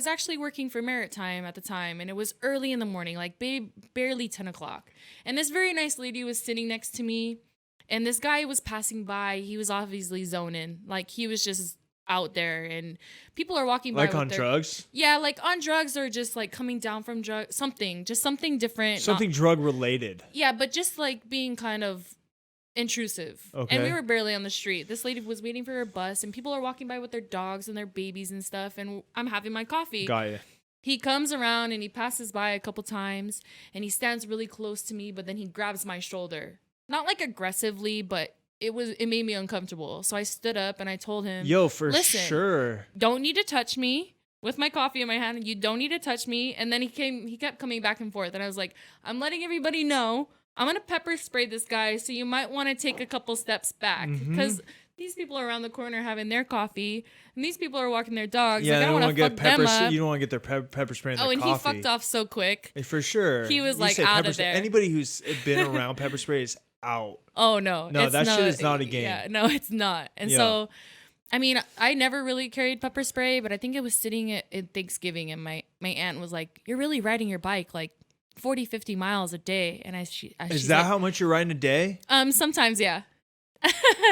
actually working for Maritime at the time, and it was early in the morning, like barely 10 o'clock. And this very nice lady was sitting next to me, and this guy was passing by. He was obviously zoning. Like he was just out there, and people are walking by. Like on drugs? Yeah, like on drugs or just like coming down from drugs. Something different. Something drug related. Yeah, but just like being kind of intrusive. Okay. And we were barely on the street. This lady was waiting for her bus and people are walking by with their dogs and their babies and stuff, and I'm having my coffee. Got you. He comes around and he passes by a couple times and he stands really close to me, but then he grabs my shoulder. Not like aggressively, but it made me uncomfortable. So I stood up and I told him, listen, sure. Don't need to touch me. With my coffee in my hand, you don't need to touch me. And then he kept coming back and forth, and I was like, I'm letting everybody know I'm going to pepper spray this guy, so you might want to take a couple steps back. Because these people are around the corner having their coffee, and these people are walking their dogs. Yeah, like, I don't want to fuck them up. You don't want to get their pepper spray in their coffee. Oh, and he fucked off so quick. For sure. He was like out of there. Anybody who's been around pepper spray is out. Oh, no. No, that shit is not a game. Yeah, no, it's not. And so, I mean, I never really carried pepper spray, but I think it was sitting at Thanksgiving, and my aunt was like, you're really riding your bike like 40, 50 miles a day. And is that like, how much you're riding a day? Sometimes, yeah.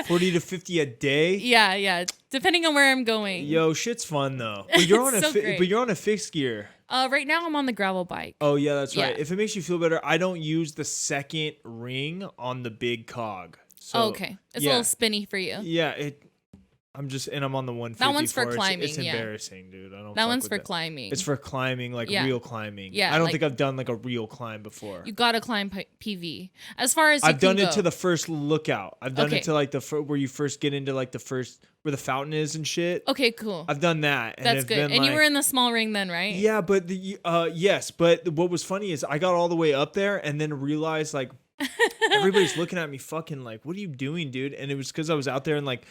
40 to 50 a day? Yeah. Depending on where I'm going. Yo, shit's fun though. But you're on but you're on a fixed gear. Right now I'm on the gravel bike. Oh yeah, that's right. If it makes you feel better, I don't use the second ring on the big cog. So, okay. It's a little spinny for you. Yeah, I'm on the 150. That one's for climbing. It's embarrassing, dude. I don't. That one's for climbing. It's for climbing, like real climbing. Yeah, I don't think I've done like a real climb before. You gotta climb PV. As far as I've done it to the first lookout. I've done it to like where you first get into like where the fountain is and shit. Okay, cool. I've done that. That's good. And you were in the small ring then, right? Yeah, but yes, but what was funny is I got all the way up there and then realized like everybody's looking at me fucking like, what are you doing, dude? And it was because I was out there and like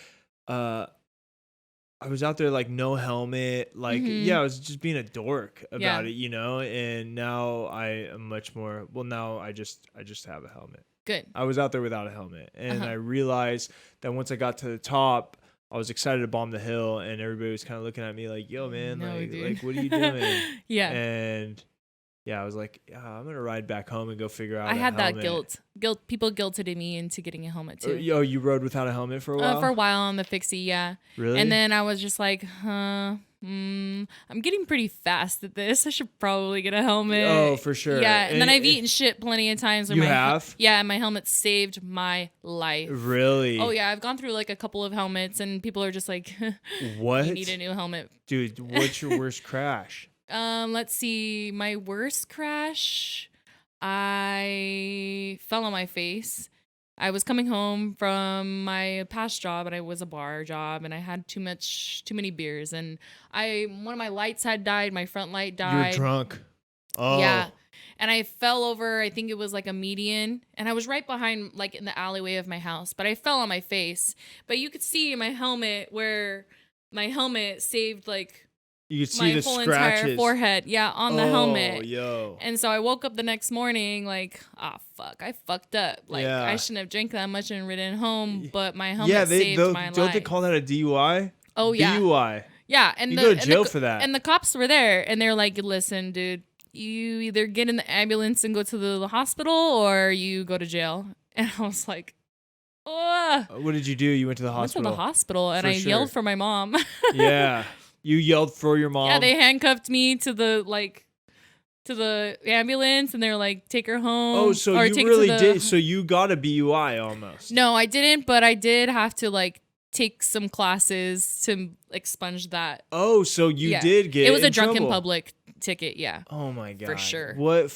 I was out there like no helmet, like I was just being a dork about it, you know. And now I am much more. Well, now I just have a helmet. Good. I was out there without a helmet, and I realized that once I got to the top, I was excited to bomb the hill, and everybody was kind of looking at me like, "Yo, man, like what are you doing?" Yeah. And I was like, I'm gonna ride back home and go figure out. I had that guilt. People guilted me into getting a helmet too. Yo, you rode without a helmet for a while. For a while on the fixie, yeah. Really? And then I was just like, I'm getting pretty fast at this. I should probably get a helmet. Oh, for sure. Yeah. And then I've eaten shit plenty of times. You have? Yeah, and my helmet saved my life. Really? Oh yeah, I've gone through like a couple of helmets, and people are just like, "What? You need a new helmet, dude." What's your worst crash? Let's see. My worst crash, I fell on my face. I was coming home from my past job, and it was a bar job, and I had too many beers, and one of my lights had died. My front light died. You were drunk. Oh. Yeah. And I fell over, I think it was like a median, and I was right behind, like in the alleyway of my house, but I fell on my face. But you could see my helmet where my helmet saved like you could see the whole scratches. Entire forehead, on the helmet. Yo. And so I woke up the next morning like, fuck, I fucked up. Like I shouldn't have drank that much and ridden home, but my helmet saved my life. Don't they call that a DUI? Oh yeah. DUI. Yeah, and you go to jail for that. And the cops were there, and they're like, "Listen, dude, you either get in the ambulance and go to the hospital, or you go to jail." And I was like, "Oh." What did you do? You went to the hospital. I went to the hospital, and I yelled for my mom. Yeah. You yelled for your mom? Yeah, they handcuffed me to the ambulance, and they were like, take her home. Oh, so you really did. So you got a BUI almost. No, I didn't, but I did have to like take some classes to expunge that. Oh, so you did get it was in a drunk trouble. in public ticket, yeah. Oh my god. For sure. What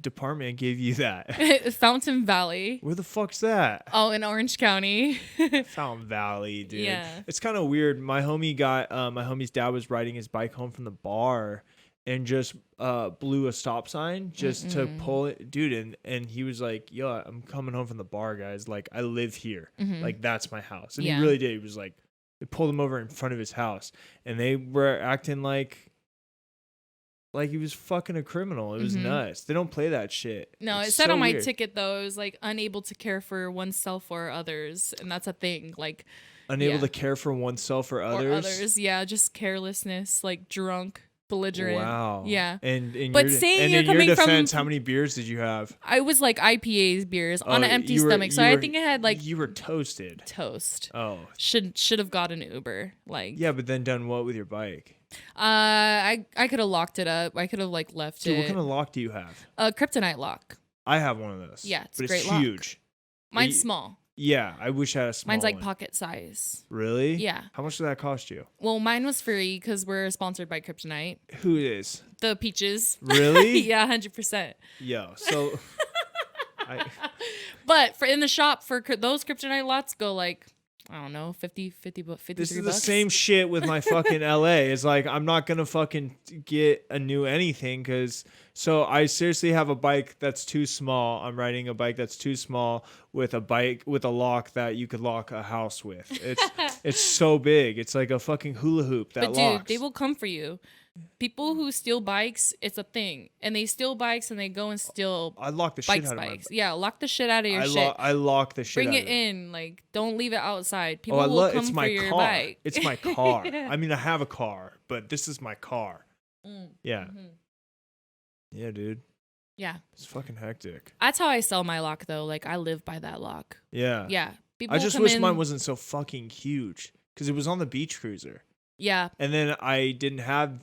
department gave you that? Fountain Valley. Where the fuck's that? Oh, in Orange County. Fountain Valley, dude. Yeah. It's kind of weird. My homie's dad was riding his bike home from the bar and just blew a stop sign just to pull it, dude. And he was like, "Yo, I'm coming home from the bar, guys. Like, I live here. Like, that's my house." And he really did. He was like, they pulled him over in front of his house, and they were acting like he was fucking a criminal. It was nuts. They don't play that shit. No, it said on my ticket though, it was like unable to care for oneself or others, and that's a thing. Like unable to care for oneself or others. Or others, yeah, just carelessness, like drunk. Belligerent. Wow. Yeah. And in but your, saying and you're in coming your defense, from, how many beers did you have? I was like IPAs beers on an empty stomach. So I think I had like you were toasted. Toast. Oh. Should have got an Uber. Like yeah, but then done what with your bike? I could have locked it up. I could have like left it. What kind of lock do you have? A kryptonite lock. I have one of those. Yeah, it's but great it's lock. Huge. Mine's small. Yeah, I wish I had a small Mine's like one. pocket size. Really? Yeah. How much did that cost you? Well, mine was free because we're sponsored by Kryptonite. Who is? The Peaches. Really? Yeah, 100%. Yo, so... But in the shop, for those Kryptonite lots go like, I don't know, 53 This is bucks. the same shit with my fucking LA. It's like, I'm not going to fucking get a new anything because So I seriously have a bike that's too small. I'm riding a bike that's too small with a lock that you could lock a house with. It's so big. It's like a fucking hula hoop that But locks. dude, they will come for you. People who steal bikes, it's a thing. And they steal bikes and they go and steal I lock the shit out of my bikes. Yeah, lock the shit out of your shit. I lock the shit Bring out it of it. in. Like, don't leave it outside. People Oh, will come it's for my your car. bike. It's my car. I mean, I have a car, but this is my car. Yeah. Mm-hmm. Yeah, dude. Yeah. It's fucking hectic. That's how I sell my lock, though. Like, I live by that lock. Yeah. Yeah. People I just come wish in, mine wasn't so fucking huge because it was on the beach cruiser. Yeah. And then I didn't have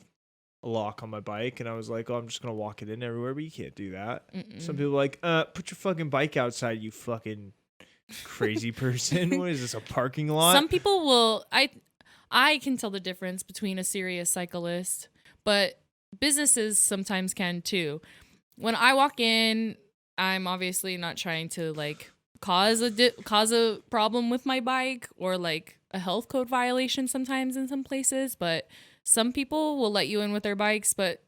a lock on my bike, and I was like, oh, I'm just going to walk it in everywhere, but you can't do that. Some people are like, put your fucking bike outside, you fucking crazy person. What is this, a parking lot? Some people will, I can tell the difference between a serious cyclist, but businesses sometimes can too. When I walk in, I'm obviously not trying to like cause a problem with my bike or like a health code violation sometimes in some places, but some people will let you in with their bikes, but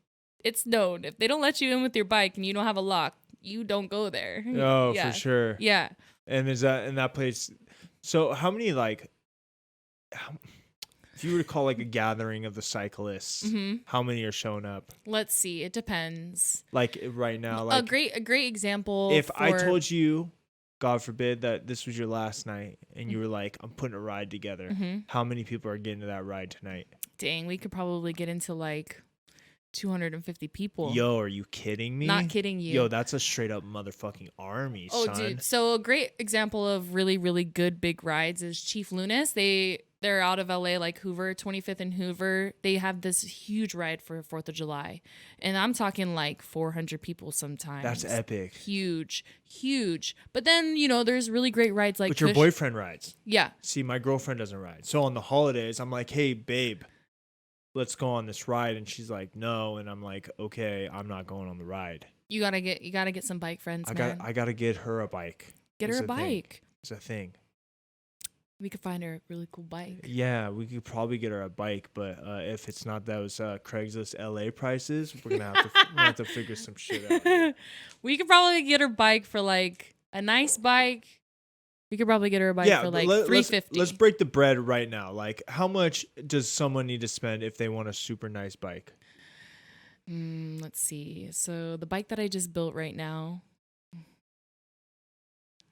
it's known if they don't let you in with your bike and you don't have a lock, you don't go there. Oh, Yeah. for sure. Yeah. And is that in that place? So how many if you were to call like a gathering of the cyclists, how many are showing up? Let's see. It depends. Like right now, like a great example. if I told you, God forbid, that this was your last night and you were like, I'm putting a ride together. How many people are getting to that ride tonight? Dang, we could probably get into like 250 people. Yo, are you kidding me? Not kidding you. Yo, that's a straight up motherfucking army, son. Oh, dude. So a great example of really, really good big rides is Chief Lunas. They're out of LA, like Hoover, 25th and Hoover. They have this huge ride for 4th of July. And I'm talking like 400 people sometimes. That's epic. Huge, huge. But then, there's really great rides like But your boyfriend rides. Yeah. See, my girlfriend doesn't ride. So on the holidays, I'm like, hey, babe, let's go on this ride. And she's like, no. And I'm like, okay, I'm not going on the ride. You gotta get some bike friends, man. I gotta get her a bike. Get her a bike. It's a thing. We could find her a really cool bike. Yeah, we could probably get her a bike, but if it's not those Craigslist LA prices, we're gonna have to figure some shit out. We could probably get her bike for like a nice bike. We could probably get her a bike for like $350. Let's break the bread right now. Like, how much does someone need to spend if they want a super nice bike? Let's see. So the bike that I just built right now,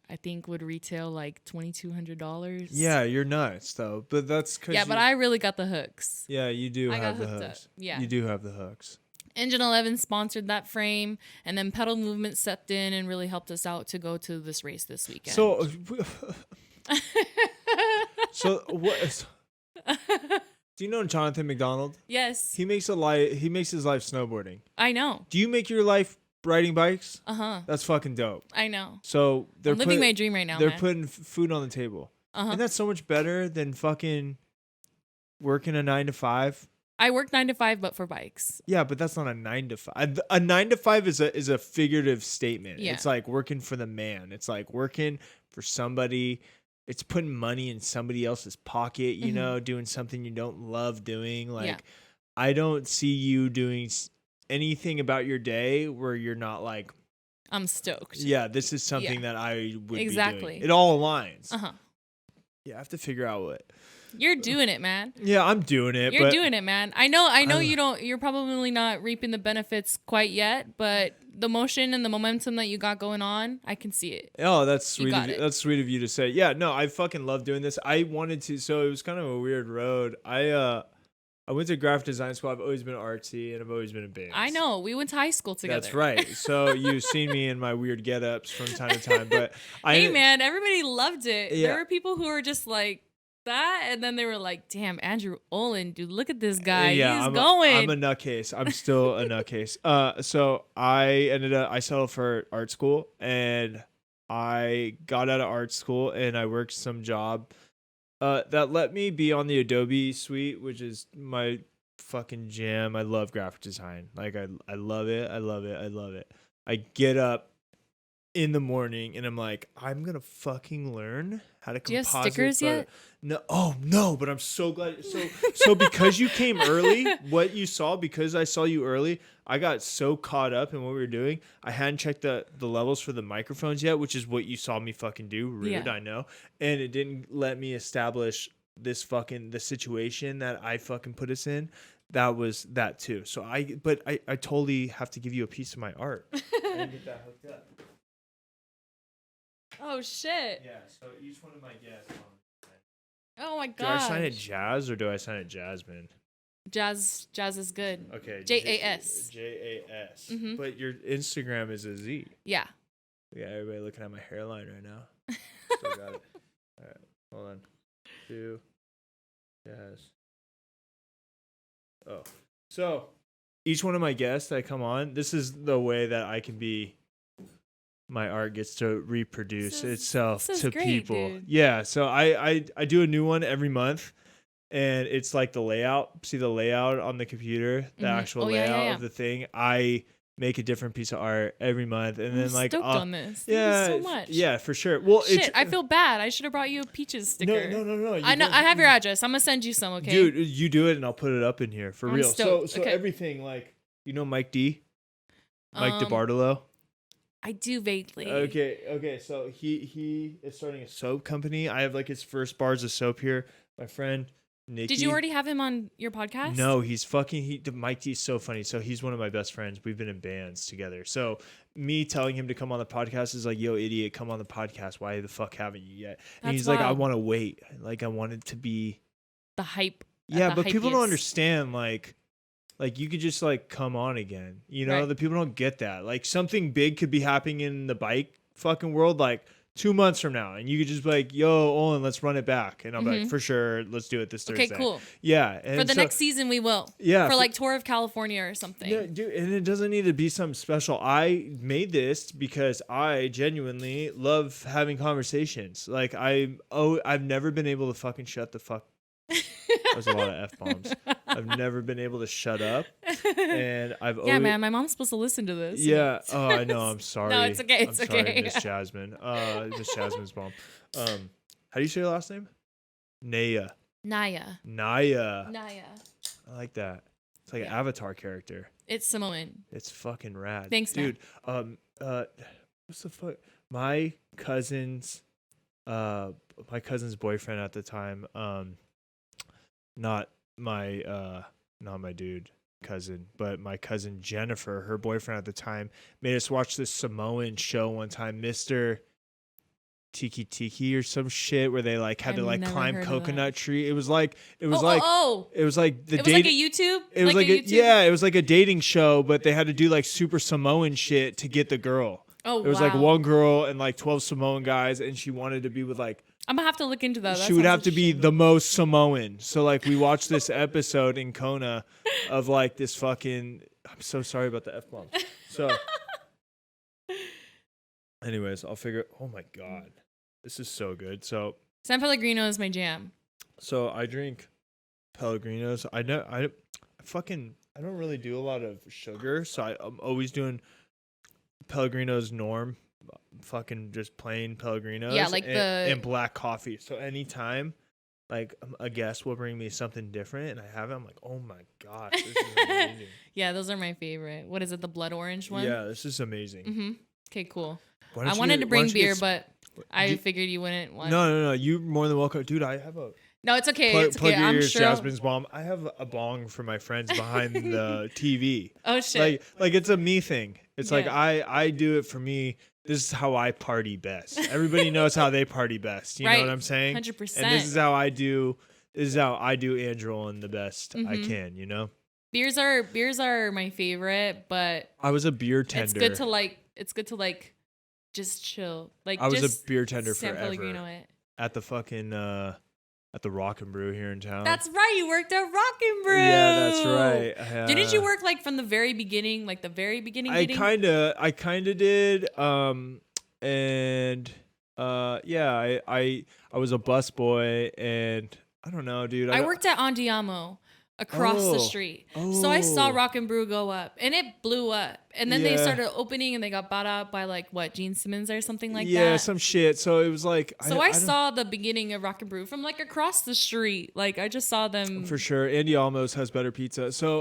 I think would retail like $2,200. Yeah, you're nuts though. But that's because but I really got the hooks. Yeah, you do have the hooks. Up. Yeah, you do have the hooks. Engine 11 sponsored that frame, and then Pedal Movement stepped in and really helped us out to go to this race this weekend. So what? Do you know Jonathan McDonald? Yes. He makes his life snowboarding. I know. Do you make your life riding bikes? Uh-huh. That's fucking dope. I know. So I'm living my dream right now. They're putting food on the table. Uh-huh. And that's so much better than fucking working a 9 to 5. I work 9 to 5, but for bikes. Yeah, but that's not a 9 to 5. A 9 to 5 is a figurative statement. Yeah. It's like working for the man. It's like working for somebody. It's putting money in somebody else's pocket, doing something you don't love doing. Like, I don't see you doing anything about your day where you're not like, I'm stoked. Yeah, this is something that I would be doing. It all aligns. Uh-huh. Yeah, I have to figure out what. You're doing it, man. Yeah, I'm doing it. You're doing it, man. I know you're probably not reaping the benefits quite yet, but the motion and the momentum that you got going on, I can see it. Oh, that's sweet. That's sweet of you to say. Yeah, no, I fucking love doing this. I wanted to, so it was kind of a weird road. I went to graphic design school. I've always been artsy and I've always been in bands. I know. We went to high school together. That's right. So you've seen me in my weird get-ups from time to time, but hey man, everybody loved it. Yeah. There were people who were just like that, and then they were like, damn, Andrew Olin, dude, look at this guy. Yeah, He's going. I'm a nutcase. I'm still a nutcase. So I settled for art school, and I got out of art school and I worked some job that let me be on the Adobe suite, which is my fucking jam. I love graphic design. Like I love it. I love it. I love it. I get up in the morning, and I'm like, I'm gonna fucking learn how to composite. Do you have stickers yet? No, oh no, but I'm so glad. So because you came early, what you saw, because I saw you early, I got so caught up in what we were doing. I hadn't checked the levels for the microphones yet, which is what you saw me fucking do. Rude, I know, and it didn't let me establish the situation that I fucking put us in. That was that too. So I totally have to give you a piece of my art. I didn't get that hooked up. Oh shit. Yeah, so each one of my guests. Oh my god. Do I sign it Jazz or do I sign it Jasmine? Jazz is good. Okay. JAS. JAS. Mm-hmm. But your Instagram is a Z. Yeah. Yeah, everybody looking at my hairline right now. Still got it. All right, hold on. 2 Jazz. Oh. So each one of my guests that come on, this is the way that I can be. My art gets to reproduce itself to great, people. Dude. Yeah, so I do a new one every month, and it's like the layout. See the layout on the computer, the actual layout of the thing. I make a different piece of art every month, and then like stoked on this. Yeah, thank you so much. Yeah, for sure. Well, I feel bad. I should have brought you a peaches sticker. No. I know. I have your address. I'm gonna send you some. Okay, dude, you do it, and I'll put it up in here for real. Stoked. So okay. Everything, like, you know Mike DeBartolo. I do vaguely. Okay. So he is starting a soap company. I have like his first bars of soap here. My friend Nikki. Did you already have him on your podcast? No, Mike D is so funny. So he's one of my best friends. We've been in bands together. So me telling him to come on the podcast is like, yo, idiot, come on the podcast. Why the fuck haven't you yet? And he's like, I want to wait. Like I want it to be the hype. Yeah, but people don't understand like you could just like come on again, you know. Right. The people don't get that. Like something big could be happening in the bike fucking world like 2 months from now, and you could just be like, "Yo, Olin, let's run it back," and I'm like, "For sure, let's do it this Thursday." Okay, cool. Yeah, and for the next season we will. Yeah, for like Tour of California or something. Yeah, dude, and it doesn't need to be something special. I made this because I genuinely love having conversations. Like I've never been able to fucking shut the fuck. There's a lot of F-bombs. I've never been able to shut up, and I've always... Yeah, man, my mom's supposed to listen to this. Yeah. Oh, I know. I'm sorry. No, it's okay. I'm sorry, Miss Jasmine. Miss Jasmine's mom. How do you say your last name? Naea. I like that. It's like an Avatar character. It's Samoan. It's fucking rad. Thanks, dude. What's the fuck? My cousin's boyfriend at the time. Not my dude cousin, but my cousin Jennifer, her boyfriend at the time, made us watch this Samoan show one time, Mr. Tiki or some shit, where they like had to like climb coconut tree. It was like the it was like a YouTube. It was like a YouTube? It was like a dating show, but they had to do like super Samoan shit to get the girl. Oh, it was like one girl and like 12 Samoan guys, and she wanted to be with like. I'm gonna have to look into that. She would have to be the most Samoan. So like we watched this episode in Kona of like this fucking. I'm so sorry about the F-bomb. So, anyways, I'll figure. Oh my god, this is so good. So San Pellegrino is my jam. So I drink Pellegrinos. I don't really do a lot of sugar, so I'm always doing Pellegrino's norm. Fucking just plain Pellegrinos, yeah, like and black coffee. So anytime like a guest will bring me something different and I have it, I'm like, oh my gosh, this is amazing. Yeah, those are my favorite. What is it, the blood orange one? Yeah, this is amazing. Mm-hmm. Okay, cool. I wanted to bring beer, but I figured you wouldn't want. No, you're more than welcome, dude. I have a. No, it's okay. It's okay. Plug your ears, sure. Jasmine's mom. I have a bong for my friends behind the TV. Oh shit! Like it's a me thing. It's like I do it for me. This is how I party best. Everybody knows how they party best. You know what I'm saying? 100%. And this is how I do. This is how I do Androlin the best I can. You know. Beers are my favorite, but I was a beer tender. It's good to just chill. Like I was just a beer tender San forever. Pellegrino it. At the fucking at the Rock and Brew here in town. That's right. You worked at Rock and Brew. Yeah, that's right. Didn't you work like from the very beginning, like the very beginning? I kind of did. I was a bus boy, and I don't know, dude. I worked at Andiamo. across the street. So I saw Rock and Brew go up, and it blew up. And then they started opening, and they got bought out by like Gene Simmons or something like that. Yeah, some shit. So it was like I saw the beginning of Rock and Brew from like across the street. Like I just saw them for sure. Andy Almost has better pizza. So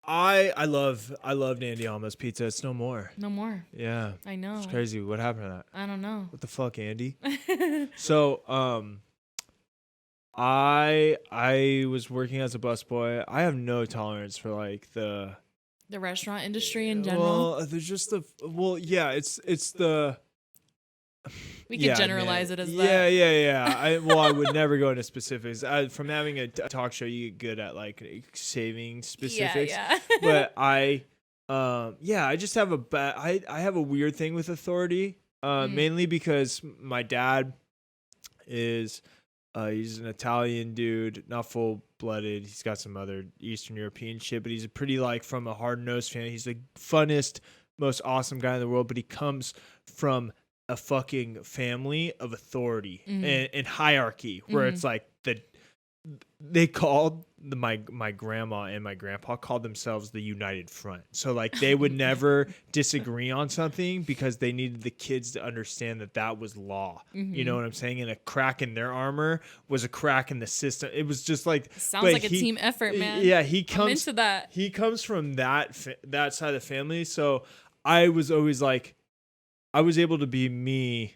I loved Andy Almost pizza. It's no more. No more. Yeah. I know. It's crazy. What happened to that? I don't know. What the fuck, Andy? So I was working as a busboy. I have no tolerance for like the restaurant industry in general. Well, there's just it's the we could generalize it as that. Yeah. I would never go into specifics. From having a talk show, you get good at like saving specifics. Yeah. But I just have I have a weird thing with authority. Mainly because my dad is he's an Italian dude, not full-blooded. He's got some other Eastern European shit, but he's a pretty like from a hard-nosed family. He's the funnest, most awesome guy in the world, but he comes from a fucking family of authority and hierarchy where it's like they called my grandma and my grandpa called themselves the United Front. So like they would never disagree on something because they needed the kids to understand that was law. You know what I'm saying? And a crack in their armor was a crack in the system. It was just like sounds like a team effort, man. Yeah, I'm into that. He comes from that side of the family. So I was always like, I was able to be me.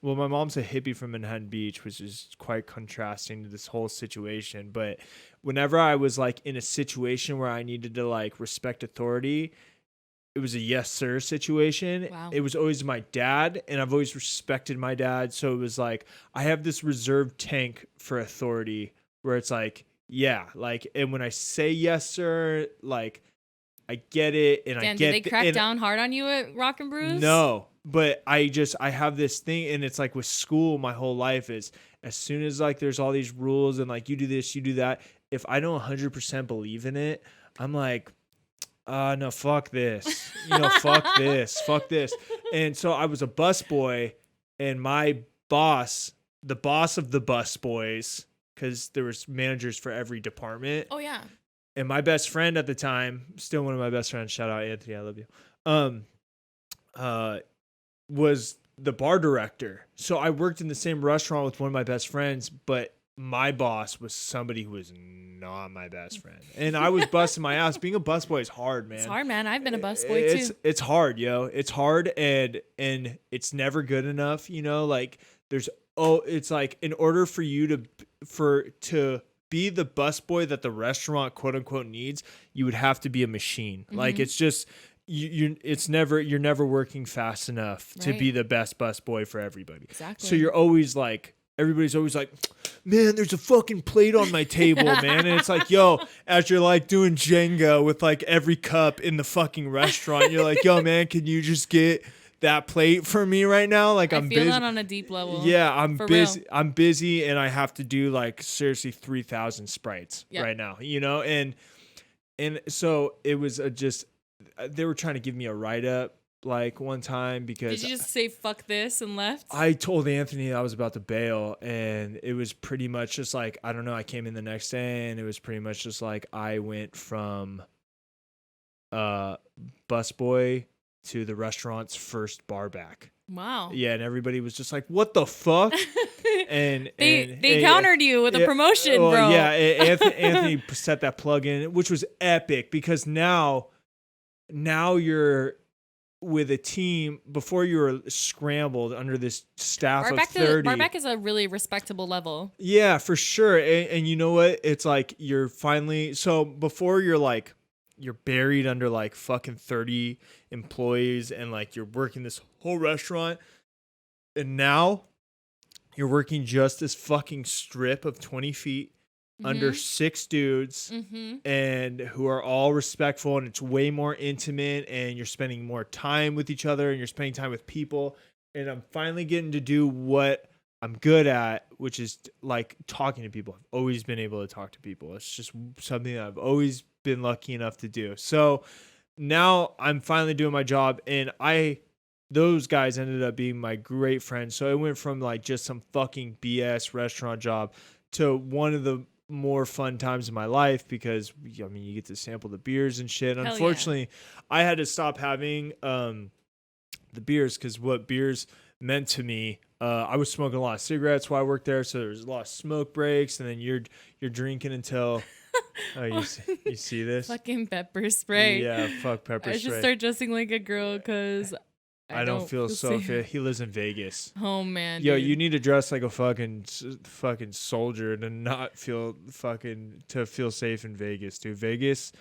Well, my mom's a hippie from Manhattan Beach, which is quite contrasting to this whole situation. But whenever I was like in a situation where I needed to like respect authority, it was a yes, sir situation. Wow. It was always my dad, and I've always respected my dad. So it was like, I have this reserved tank for authority where it's like, yeah, like, and when I say yes, sir, like, I get it. And I get did they crack down hard on you at Rock and Brews? No. But I have this thing, and it's like with school, my whole life is as soon as like there's all these rules and like you do this, you do that. If I don't 100% believe in it, I'm like, no, fuck this. Fuck this. And so I was a busboy, and my boss, the boss of the busboys, because there was managers for every department. Oh yeah. And my best friend at the time, still one of my best friends, shout out Anthony, I love you. Was the bar director. So I worked in the same restaurant with one of my best friends, but my boss was somebody who was not my best friend. And I was busting my ass. Being a busboy is hard, man. It's hard, man. I've been a busboy too. It's hard, yo. It's hard, and it's never good enough, like it's like in order for you to be the busboy that the restaurant quote unquote needs, you would have to be a machine. Like it's just you're never working fast enough to be the best busboy for everybody. Exactly. So you're always like, everybody's always like, man, there's a fucking plate on my table, man. And it's like, yo, as you're like doing Jenga with like every cup in the fucking restaurant, you're like, yo, man, can you just get that plate for me right now? Like I'm busy. I feel that on a deep level. Yeah, I'm busy. Real. I'm busy, and I have to do like seriously 3,000 Sprites right now. And so it was they were trying to give me a write-up like one time because... Did you just say fuck this and left? I told Anthony I was about to bail, and it was pretty much just like, I don't know, I came in the next day, and it was pretty much just like I went from busboy to the restaurant's first bar back. Wow. Yeah, and everybody was just like, what the fuck? And they countered you with a promotion, bro. Yeah, Anthony set that plug in, which was epic because now you're with a team. Before you were scrambled under this staff of 30. Barback is a really respectable level. Yeah, for sure. And you know what? It's like you're finally... So before you're buried under like fucking 30 employees and like you're working this whole restaurant. And now you're working just this fucking strip of 20 feet under 6 dudes and who are all respectful, and it's way more intimate, and you're spending more time with each other, and you're spending time with people. And I'm finally getting to do what I'm good at, which is like talking to people. I've always been able to talk to people. It's just something that I've always been lucky enough to do. So now I'm finally doing my job, and those guys ended up being my great friends. So it went from like just some fucking BS restaurant job to one of the more fun times in my life because I mean you get to sample the beers and shit. Hell Unfortunately, I had to stop having the beers because what beers meant to me. I was smoking a lot of cigarettes while I worked there, so there was a lot of smoke breaks, and then you're drinking until you see this fucking pepper spray. Yeah, fuck pepper I spray. should start dressing like a girl because I don't feel so fit. He lives in Vegas. Oh man, yo, dude. you need to dress like a fucking soldier to not feel to feel safe in Vegas, dude. Vegas,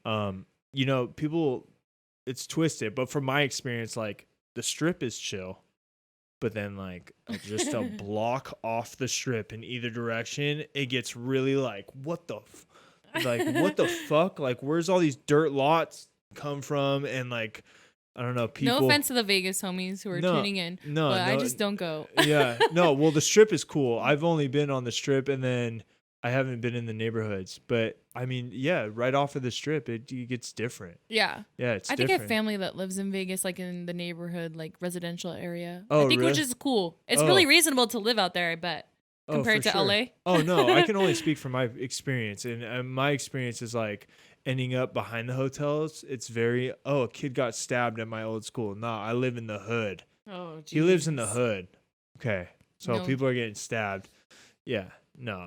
you know, people, it's twisted, but from my experience, like the Strip is chill, but then like just a block off the Strip in either direction, it gets really like what the fuck? Like where's all these dirt lots come from? And like I don't know, people. No offense to the Vegas homies who are tuning in, but I just don't go. Yeah, no. Well, the Strip is cool. I've only been on the Strip, and then I haven't been in the neighborhoods. But I mean, yeah, right off of the Strip, it gets different. Yeah, it's. I think I have family that lives in Vegas, like in the neighborhood, like residential area. Oh, I think really? which is cool. It's really reasonable to live out there, I bet, compared to LA. Oh no, I can only speak from my experience, and my experience is like ending up behind the hotels. It's very a kid got stabbed at my old school. Nah, I live in the hood. Oh, geez. He lives in the hood. Okay, so No. people are getting stabbed. Yeah, no,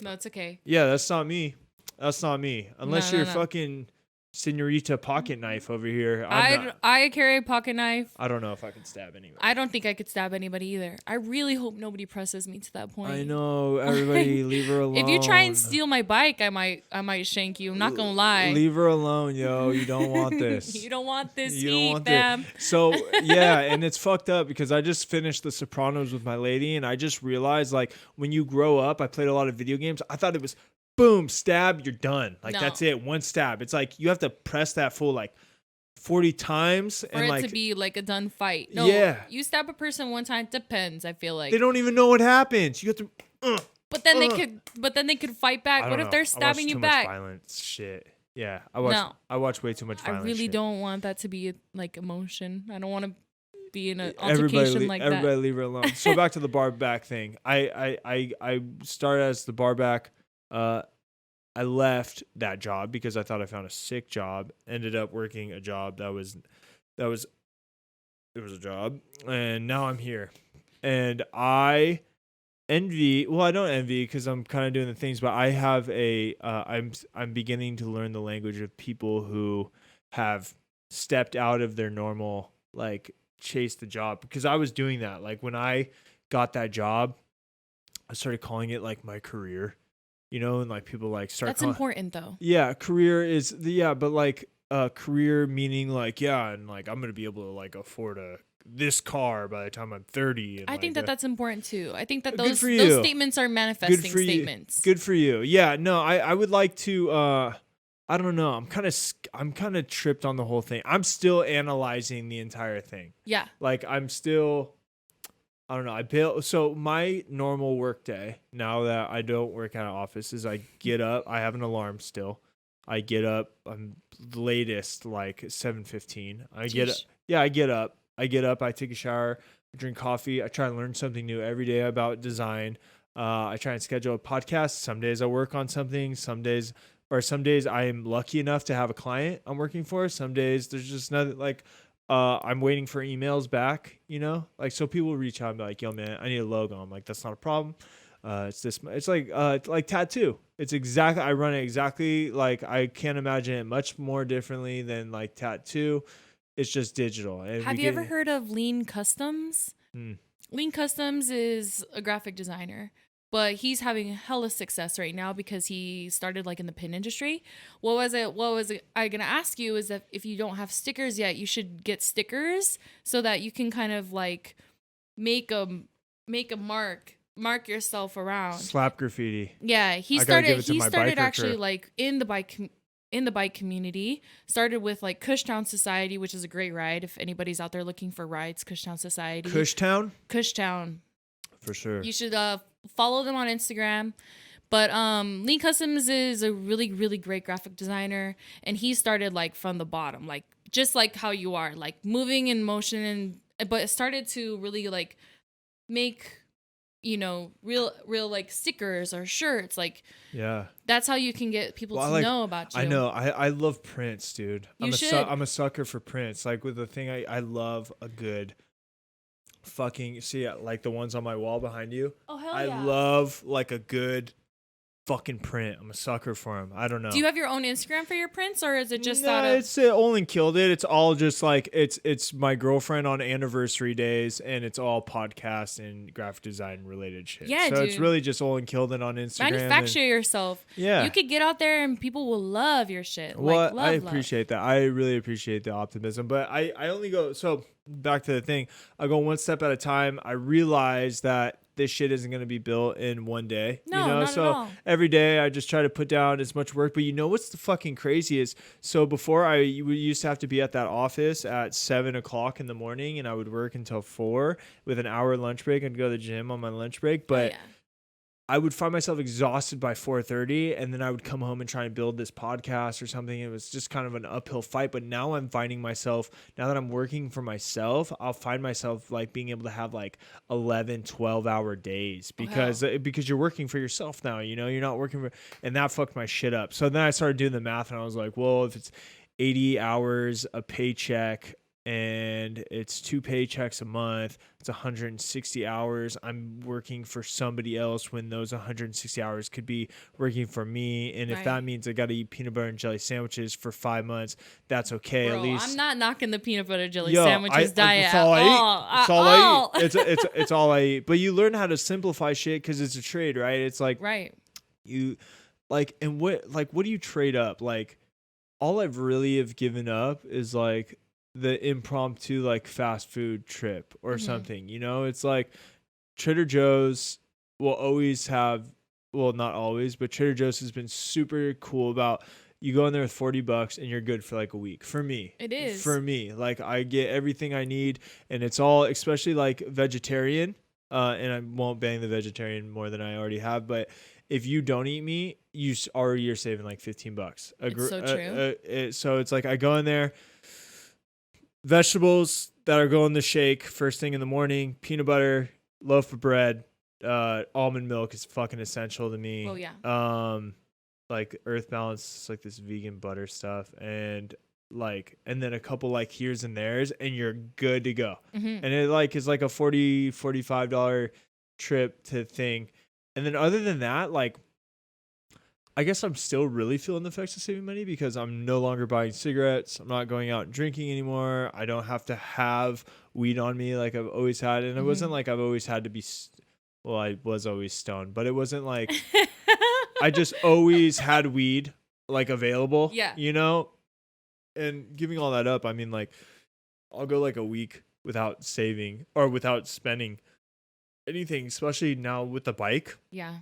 No, it's okay. Yeah, that's not me. That's not me. Unless No, you're no. fucking Senorita Pocket Knife over here. I carry a pocket knife. I don't know if I can stab anyone. I don't think I could stab anybody either. I really hope nobody presses me to that point. I know. Everybody, leave her alone. If you try and steal my bike, I might shank you. I'm not gonna lie. Leave her alone, yo. You don't want this. You don't want this You heat, don't want fam. this. So yeah, and it's fucked up because I just finished The Sopranos with my lady, and I just realized like when you grow up, I played a lot of video games. I thought it was boom, stab, you're done. Like No. that's it, one stab. It's like you have to press that full like 40 times For and it like to be like a done fight. No, yeah. You stab a person one time, depends, I feel like. They don't even know what happens. You have to But then they could fight back. What if they're stabbing you back? Much violence shit. Yeah, I watch way too much violence. I really shit. don't want that to be like emotion. I don't want to be in an Everybody altercation like that. Everybody leave her alone. So back to the bar back thing. I started as the bar back. I left that job because I thought I found a sick job. Ended up working a job it was a job, and now I'm here. And I envy. Well, I don't envy because I'm kind of doing the things, but I have I'm beginning to learn the language of people who have stepped out of their normal like chase the job, because I was doing that. Like when I got that job, I started calling it like my career. You know, and like people like start. That's important though. Yeah, career is but like career meaning like and like I'm gonna be able to like afford this car by the time I'm 30. And I think that's important too. I think that those statements are manifesting statements. Good for you. Yeah, no, I would like to. I don't know. I'm kind of tripped on the whole thing. I'm still analyzing the entire thing. Yeah. Like I'm still. I don't know. So my normal work day, now that I don't work at an office, is I get up. I have an alarm still. I get up. I'm the latest like 7:15. I get up. I take a shower. I drink coffee. I try and learn something new every day about design. I try and schedule a podcast. Some days I work on something. Some days I am lucky enough to have a client I'm working for. Some days there's just nothing like. I'm waiting for emails back, you know, like, so people reach out and be like, yo man, I need a logo. I'm like, that's not a problem. It's like tattoo. I run it exactly like, I can't imagine it much more differently than like tattoo. It's just digital. And have you ever heard of Lean Customs? Lean Customs is a graphic designer, but he's having hella success right now because he started like in the pin industry. What was I gonna ask you is that if you don't have stickers yet, you should get stickers so that you can kind of like make a mark yourself around. Slap graffiti. Yeah, he started actually like in the bike community. Started with like Cushtown Society, which is a great ride. If anybody's out there looking for rides, Cushtown Society. Cushtown. For sure. You should follow them on Instagram. But Lean Customs is a really, really great graphic designer. And he started like from the bottom, like just like how you are, like moving in motion. But it started to really like make real like stickers or shirts. Like, yeah, that's how you can get people to know about you. I know. I love prints, dude. I'm a sucker for prints. Like with the thing, I love a good fucking like the ones on my wall behind you. Oh hell I yeah. love like a good fucking print. I'm a sucker for them. I don't know. Do you have your own Instagram for your prints, or is it just it's ollenkilledit. It's all just like it's my girlfriend on anniversary days, and it's all podcast and graphic design related shit. Yeah, so dude. It's really just ollenkilledit on Instagram. Manufacture yourself. Yeah, you could get out there and people will love your shit. Well, love, I appreciate that. I really appreciate the optimism, but I only go so back to the thing. I go one step at a time. I realize that this shit isn't going to be built in one day. No, you know? not So at all. every day I just try to put down as much work. But you know what's the fucking craziest? So before I used to have to be at that office at 7:00 in the morning, and I would work until 4 with an hour lunch break and go to the gym on my lunch break. But I would find myself exhausted by 4:30, and then I would come home and try and build this podcast or something. It was just kind of an uphill fight. But now I'm finding myself, now that I'm working for myself, I'll find myself like being able to have like 11, 12-hour days because you're working for yourself now. You're not working for, and that fucked my shit up. So then I started doing the math, and I was like, well, if it's 80 hours a paycheck, and it's 2 paychecks a month, it's 160 hours. I'm working for somebody else when those 160 hours could be working for me. And if that means I got to eat peanut butter and jelly sandwiches for 5 months, that's okay. Bro, at least I'm not knocking the peanut butter jelly sandwiches diet. It's all I eat. It's all I eat. But you learn how to simplify shit because it's a trade, right? It's like you like, and what do you trade up? Like, all I've really have given up is like the impromptu like fast food trip or something. It's like Trader Joe's will always have, well, not always, but Trader Joe's has been super cool about you go in there with $40 and you're good for like a week. For me, it is. For me, like I get everything I need, and it's all, especially like vegetarian. And I won't bang the vegetarian more than I already have, but if you don't eat meat, you're saving like $15. It's so true. So it's like I go in there, vegetables that are going in the shake first thing in the morning, peanut butter, loaf of bread, almond milk is fucking essential to me. Oh yeah. Like Earth Balance, like this vegan butter stuff, and then a couple like here's and there's, and you're good to go. And it like is like a $40-$45 trip to thing. And then other than that, like, I guess I'm still really feeling the effects of saving money because I'm no longer buying cigarettes. I'm not going out and drinking anymore. I don't have to have weed on me like I've always had. And it wasn't like I've always had to be, well, I was always stoned, but it wasn't like I just always had weed like available, And giving all that up, I mean, like, I'll go like a week without saving or without spending anything, especially now with the bike. Yeah.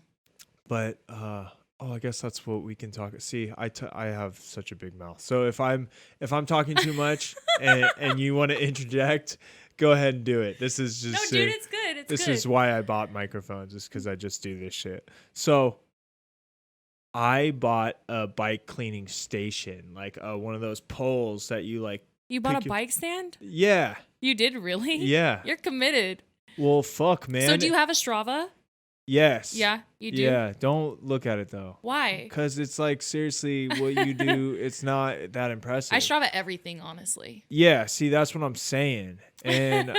But, I guess that's what we can talk. See, I have such a big mouth. So if I'm talking too much and you want to interject, go ahead and do it. This is just no, dude, it's good. This is why I bought microphones, is because I just do this shit. So I bought a bike cleaning station, like one of those poles that you like. You bought a bike stand? Yeah. You did, really? Yeah. You're committed. Well, fuck, man. So do you have a Strava? Yes. Yeah, you do? Yeah, don't look at it, though. Why? Because it's like, seriously, what you do, it's not that impressive. I Strava everything, honestly. Yeah, see, that's what I'm saying. And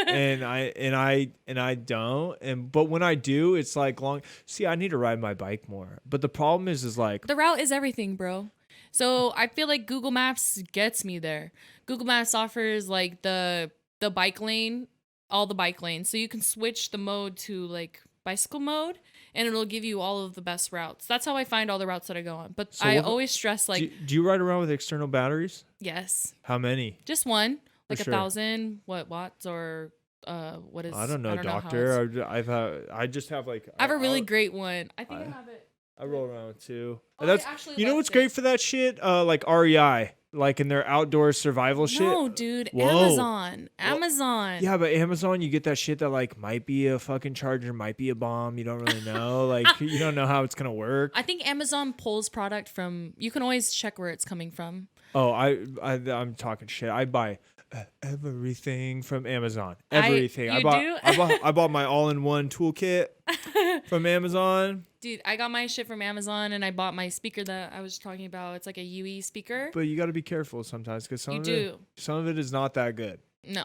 I don't. But when I do, it's like long. See, I need to ride my bike more. But the problem is like, the route is everything, bro. So I feel like Google Maps gets me there. Google Maps offers like the bike lane, all the bike lanes. So you can switch the mode to like bicycle mode, and it'll give you all of the best routes. That's how I find all the routes that I go on. But so I always stress like, do you ride around with external batteries? Yes. How many? Just one, like 1,000 watts or what is? I don't know, doctor. I just have like. I have a really great one. I think I have it. I roll around with two. Oh, That's, you know what's great for that shit? Like REI. Like in their outdoor survival shit. No, dude. Whoa. Amazon. Yeah, but Amazon, you get that shit that like might be a fucking charger, might be a bomb. You don't really know. Like you don't know how it's gonna work. I think Amazon pulls product from. You can always check where it's coming from. Oh, I'm talking shit. I buy everything from Amazon. Everything. I bought my all-in-one toolkit. from Amazon. Dude, I got my shit from Amazon, and I bought my speaker that I was talking about. It's like a UE speaker. But you got to be careful sometimes because some of it is not that good. No.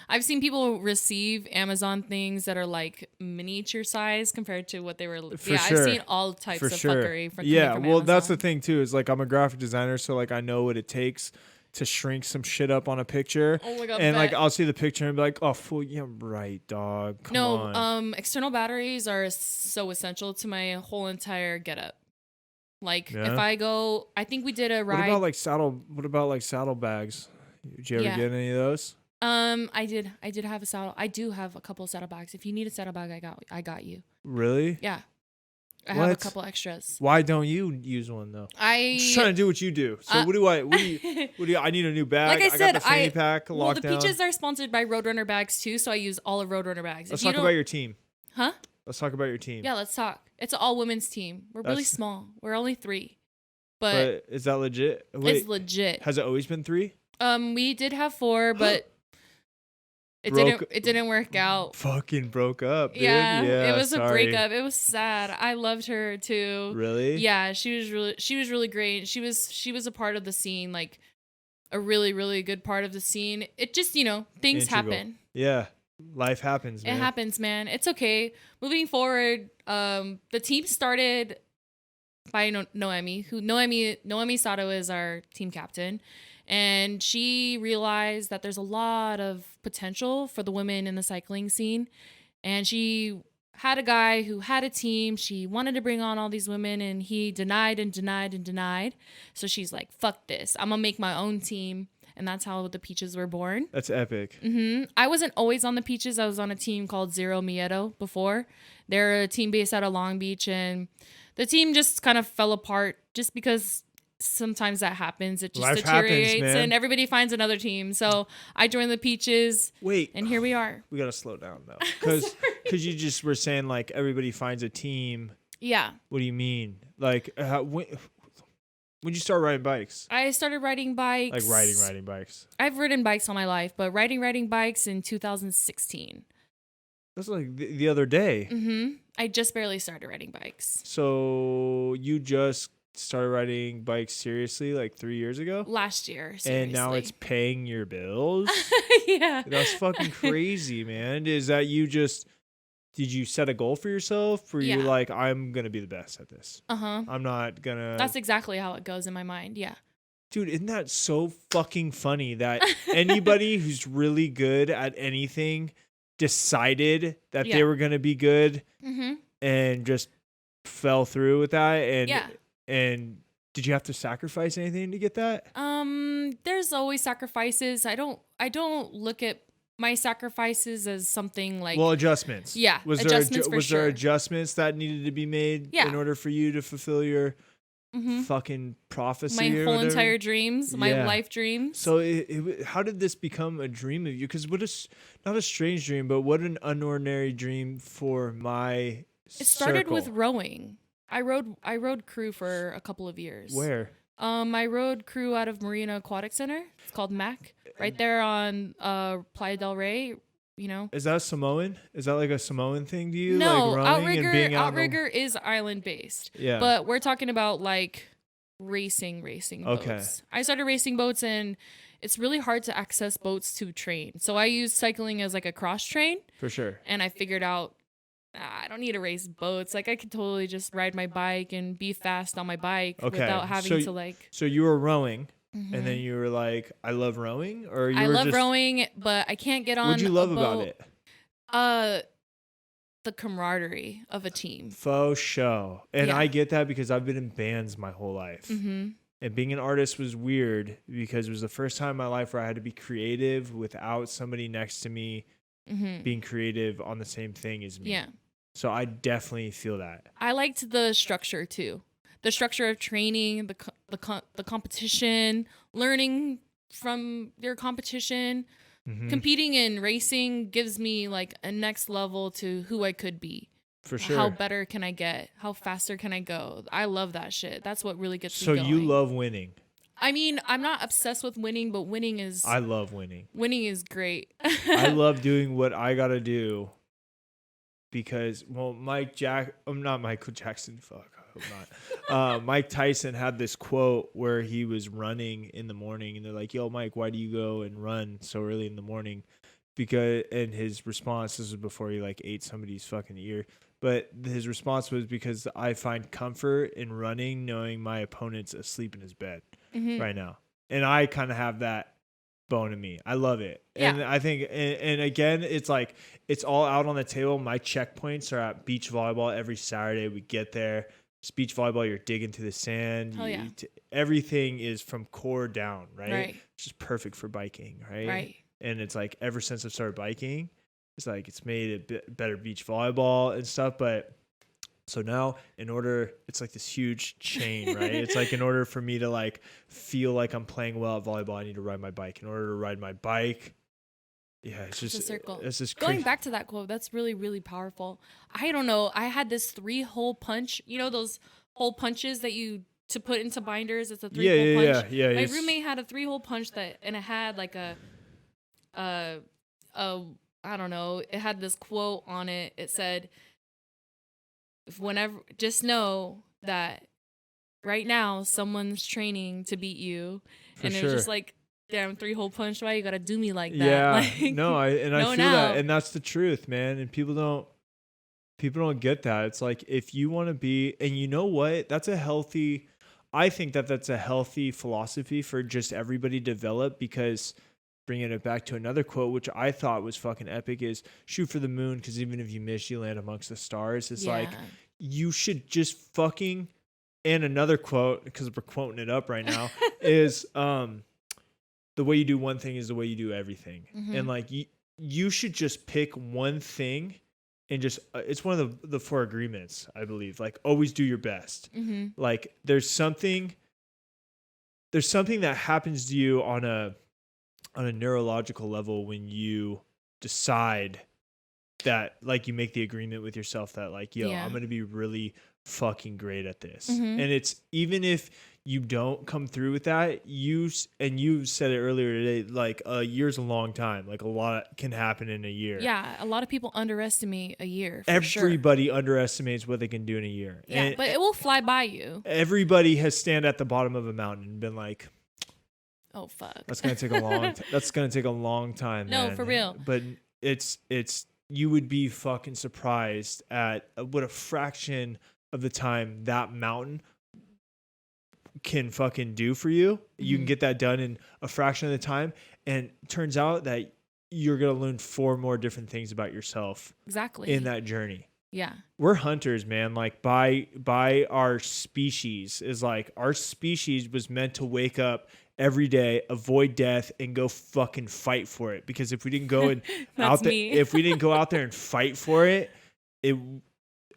I've seen people receive Amazon things that are like miniature size compared to what they were. Sure. I've seen all types of fuckery from Amazon. That's the thing too. Is like I'm a graphic designer, so like I know what it takes to shrink some shit up on a picture. Oh my god! And like I'll see the picture and be like, oh, fool, yeah, right, dog. Come on. External batteries are so essential to my whole entire getup. Like if I go, I think we did a ride. What about like saddlebags? Did you ever get any of those? I did have a saddle. I do have a couple of saddlebags. If you need a saddlebag, I got you. Really? Yeah. I have a couple extras. Why don't you use one though? I'm just trying to do what you do. So what do I need a new bag. Like I said, got the fanny pack locked the Peaches are sponsored by Roadrunner bags too, so I use all of Roadrunner bags. Let's talk about your team. Huh? Let's talk about your team. Yeah, let's talk. It's an all women's team. We're really small. We're only 3. But is that legit? Wait, it's legit. Has it always been 3? We did have 4, but it didn't work out. Fucking broke up, dude. Yeah, it was a breakup. It was sad. I loved her too. Really? Yeah, she was really great. She was a part of the scene, like a really, really good part of the scene. It just, things happen. Yeah. Life happens, man. It happens, man. It's okay. Moving forward, the team started by Noemi. Noemi Sato is our team captain. And she realized that there's a lot of potential for the women in the cycling scene. And she had a guy who had a team. She wanted to bring on all these women, and he denied and denied and denied. So she's like, fuck this. I'm going to make my own team. And that's how the Peaches were born. That's epic. I wasn't always on the Peaches. I was on a team called Zero Miedo before. They're a team based out of Long Beach. And the team just kind of fell apart just because sometimes that happens. It just deteriorates and everybody finds another team. So I joined the Peaches. Wait. And here we are. We got to slow down though. Because you just were saying like everybody finds a team. Yeah. What do you mean? Like when did you start riding bikes? I started riding bikes. Like riding bikes. I've ridden bikes all my life, but riding bikes in 2016. That's like the other day. I just barely started riding bikes. So you just started riding bikes seriously like 3 years ago? Last year, seriously. And now it's paying your bills? Yeah. That's fucking crazy, man. Is that did you set a goal for yourself? Or you like, I'm going to be the best at this? I'm not going to. That's exactly how it goes in my mind. Yeah. Dude, isn't that so fucking funny that anybody who's really good at anything decided that they were going to be good and just fell through with that? And did you have to sacrifice anything to get that? There's always sacrifices. I don't look at my sacrifices as something like adjustments. Yeah, was there adjustments that needed to be made in order for you to fulfill your fucking prophecy? My whole entire dreams, my life dreams. So how did this become a dream of you? Because not a strange dream, but what an unordinary dream for my. It started with rowing. I rode crew for a couple of years. Where? I rode crew out of Marina Aquatic Center. It's called MAC. Right there on Playa del Rey, Is that Samoan? Is that like a Samoan thing to you? No, like rowing and being Outrigger is island based. Yeah. But we're talking about like racing boats. I started racing boats, and it's really hard to access boats to train. So I use cycling as like a cross train. For sure. And I figured out I don't need to race boats. Like I could totally just ride my bike and be fast on my bike without having to like. So you were rowing. And then you were like, I love rowing? Or I love rowing, but I can't get on. What'd you love about it? The camaraderie of a team. Faux show. And I get that because I've been in bands my whole life. And being an artist was weird because it was the first time in my life where I had to be creative without somebody next to me being creative on the same thing as me. Yeah. So I definitely feel that. I liked the structure too. The structure of training, the competition, learning from your competition, competing in racing gives me like a next level to who I could be. For sure. How better can I get? How faster can I go? I love that shit. That's what really gets me going. So you love winning. I mean, I'm not obsessed with winning, but winning is. I love winning. Winning is great. I love doing what I gotta do because, well, not Michael Jackson, fuck, I hope not. Mike Tyson had this quote where he was running in the morning, and they're like, yo, Mike, why do you go and run so early in the morning? And his response, this was before he like ate somebody's fucking ear, but his response was, because I find comfort in running knowing my opponent's asleep in his bed right now. And I kind of have that bone in me. I love it. Yeah. And I think, and again, it's like, it's all out on the table. My checkpoints are at beach volleyball every Saturday. We get there. It's beach volleyball. You're digging through the sand. Everything is from core down, right? Which is perfect for biking, right? Right. And it's like, ever since I've started biking, it's like, it's made a bit better beach volleyball and stuff. But so now, it's like this huge chain, right? It's like, in order for me to like feel like I'm playing well at volleyball, I need to ride my bike. In order to ride my bike, it's just a circle. It's just going back to that quote. That's really, really powerful. I don't know. I had this 3-hole punch. You know those hole punches that you to put into binders. It's a 3-hole punch. Yeah. My roommate had a 3-hole punch and it had like a I don't know. It had this quote on it. It said, just know that right now someone's training to beat you. And it was just like, damn, 3-hole punch. Why you gotta do me like that? Yeah, like, no, I feel that, and that's the truth, man. And people don't get that. It's like, if you want to be, and you know what, I think that's a healthy philosophy for just everybody to develop, because bringing it back to another quote, which I thought was fucking epic, is shoot for the moon, because even if you miss, you land amongst the stars. It's like, you should just fucking, and another quote, because we're quoting it up right now, is the way you do one thing is the way you do everything. And like, you should just pick one thing, and just, it's one of the 4 agreements, I believe. Like, always do your best. Like, there's something that happens to you on a neurological level when you decide that, like, you make the agreement with yourself that like, I'm going to be really fucking great at this. And it's, even if you don't come through with that, you said it earlier today, like, a year's a long time. Like, a lot can happen in a year. Yeah. A lot of people underestimate a year. Everybody underestimates what they can do in a year. Yeah, but it will fly by you. Everybody has stand at the bottom of a mountain and been like, oh fuck, that's gonna take a long that's gonna take a long time. No, man. for real. But it's you would be fucking surprised at what a fraction of the time that mountain can fucking do for you. You can get that done in a fraction of the time, and it turns out that you're gonna learn 4 more different things about yourself in that journey. Yeah. We're hunters, man. Like, by our species, is like, our species was meant to wake up every day, avoid death, and go fucking fight for it. Because if we didn't go and if we didn't go out there and fight for it, there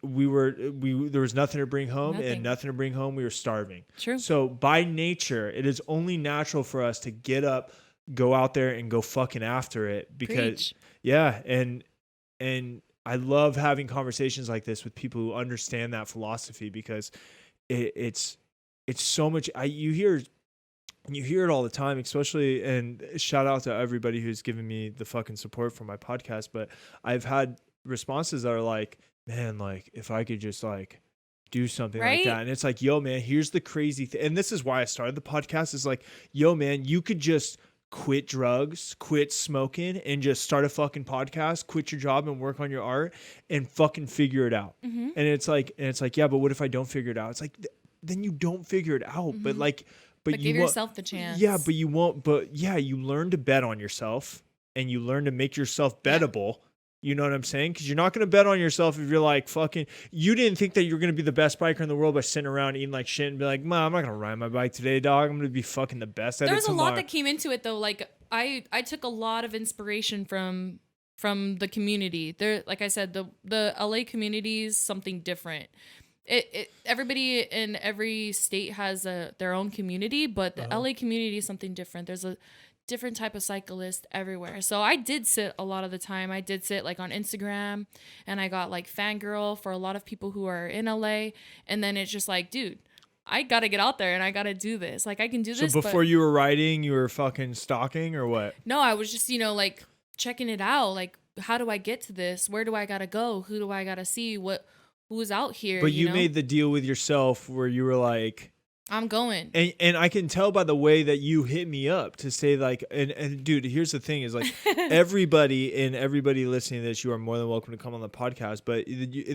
was nothing to bring home, and nothing to bring home. We were starving. True. So by nature, it is only natural for us to get up, go out there, and go fucking after it. Because and I love having conversations like this with people who understand that philosophy, because it's so much. You hear it all the time, especially, and shout out to everybody who's given me the fucking support for my podcast. But I've had responses that are like, man, like, if I could just like do something like that. And it's like, yo, man, here's the crazy thing. And this is why I started the podcast, is like, yo, man, you could just quit drugs, quit smoking, and just start a fucking podcast, quit your job and work on your art and fucking figure it out. And it's like, yeah, but what if I don't figure it out? It's like, then you don't figure it out. But like, but give yourself the chance. Yeah, but you won't. But yeah, you learn to bet on yourself, and you learn to make yourself bettable. You know what I'm saying? Because you're not going to bet on yourself if you're like, fucking, you didn't think that you were going to be the best biker in the world by sitting around eating like shit and be like, Mom, I'm not going to ride my bike today, dog. I'm going to be fucking the best at it tomorrow. There's a lot that came into it, though. Like, I took a lot of inspiration from the community. There, like I said, the LA community is something different. Everybody in every state has their own community, but the LA community is something different. There's a different type of cyclist everywhere. So I did sit a lot of the time. I did sit like on Instagram, and I got like fangirl for a lot of people who are in LA. And then it's just like, dude, I got to get out there and I got to do this. Like, I can do this. So before you were riding, you were fucking stalking or what? No, I was just, like checking it out. Like, how do I get to this? Where do I gotta go? Who do I gotta see? Who's out here? But you know? made the deal with yourself where you were like, I'm going. And I can tell by the way that you hit me up to say like, and dude, here's the thing is like everybody listening to this, you are more than welcome to come on the podcast. But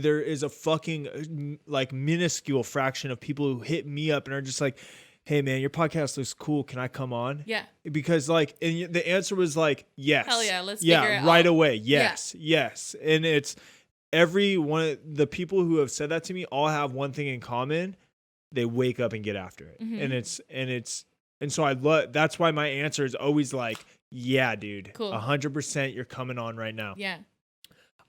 there is a fucking like minuscule fraction of people who hit me up and are just like, hey man, your podcast looks cool. Can I come on? Yeah. Because like, and the answer was like, yes. Hell yeah. Let's figure it right out. away. Yes. Yeah. Yes. And it's every one of the people who have said that to me all have one thing in common. They wake up and get after it. Mm-hmm. And so I love, that's why my answer is always like, yeah, dude, cool. 100% you're coming on right now. Yeah.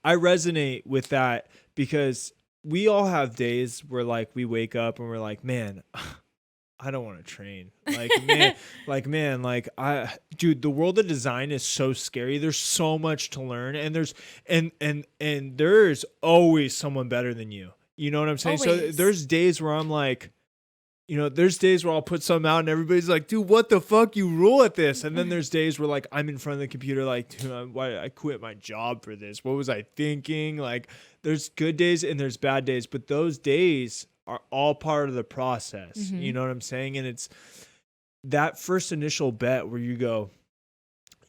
I resonate with that because we all have days where like we wake up and we're like, man, I don't want to train. Dude, the world of design is so scary. There's so much to learn and there's always someone better than you. You know what I'm saying? Always. So there's days where I'm like, there's days where I'll put something out and everybody's like, dude, what the fuck? You rule at this. And then there's days where like I'm in front of the computer like, dude, why I quit my job for this? What was I thinking? Like there's good days and there's bad days, but those days are all part of the process. Mm-hmm. You know what I'm saying? And it's that first initial bet where you go,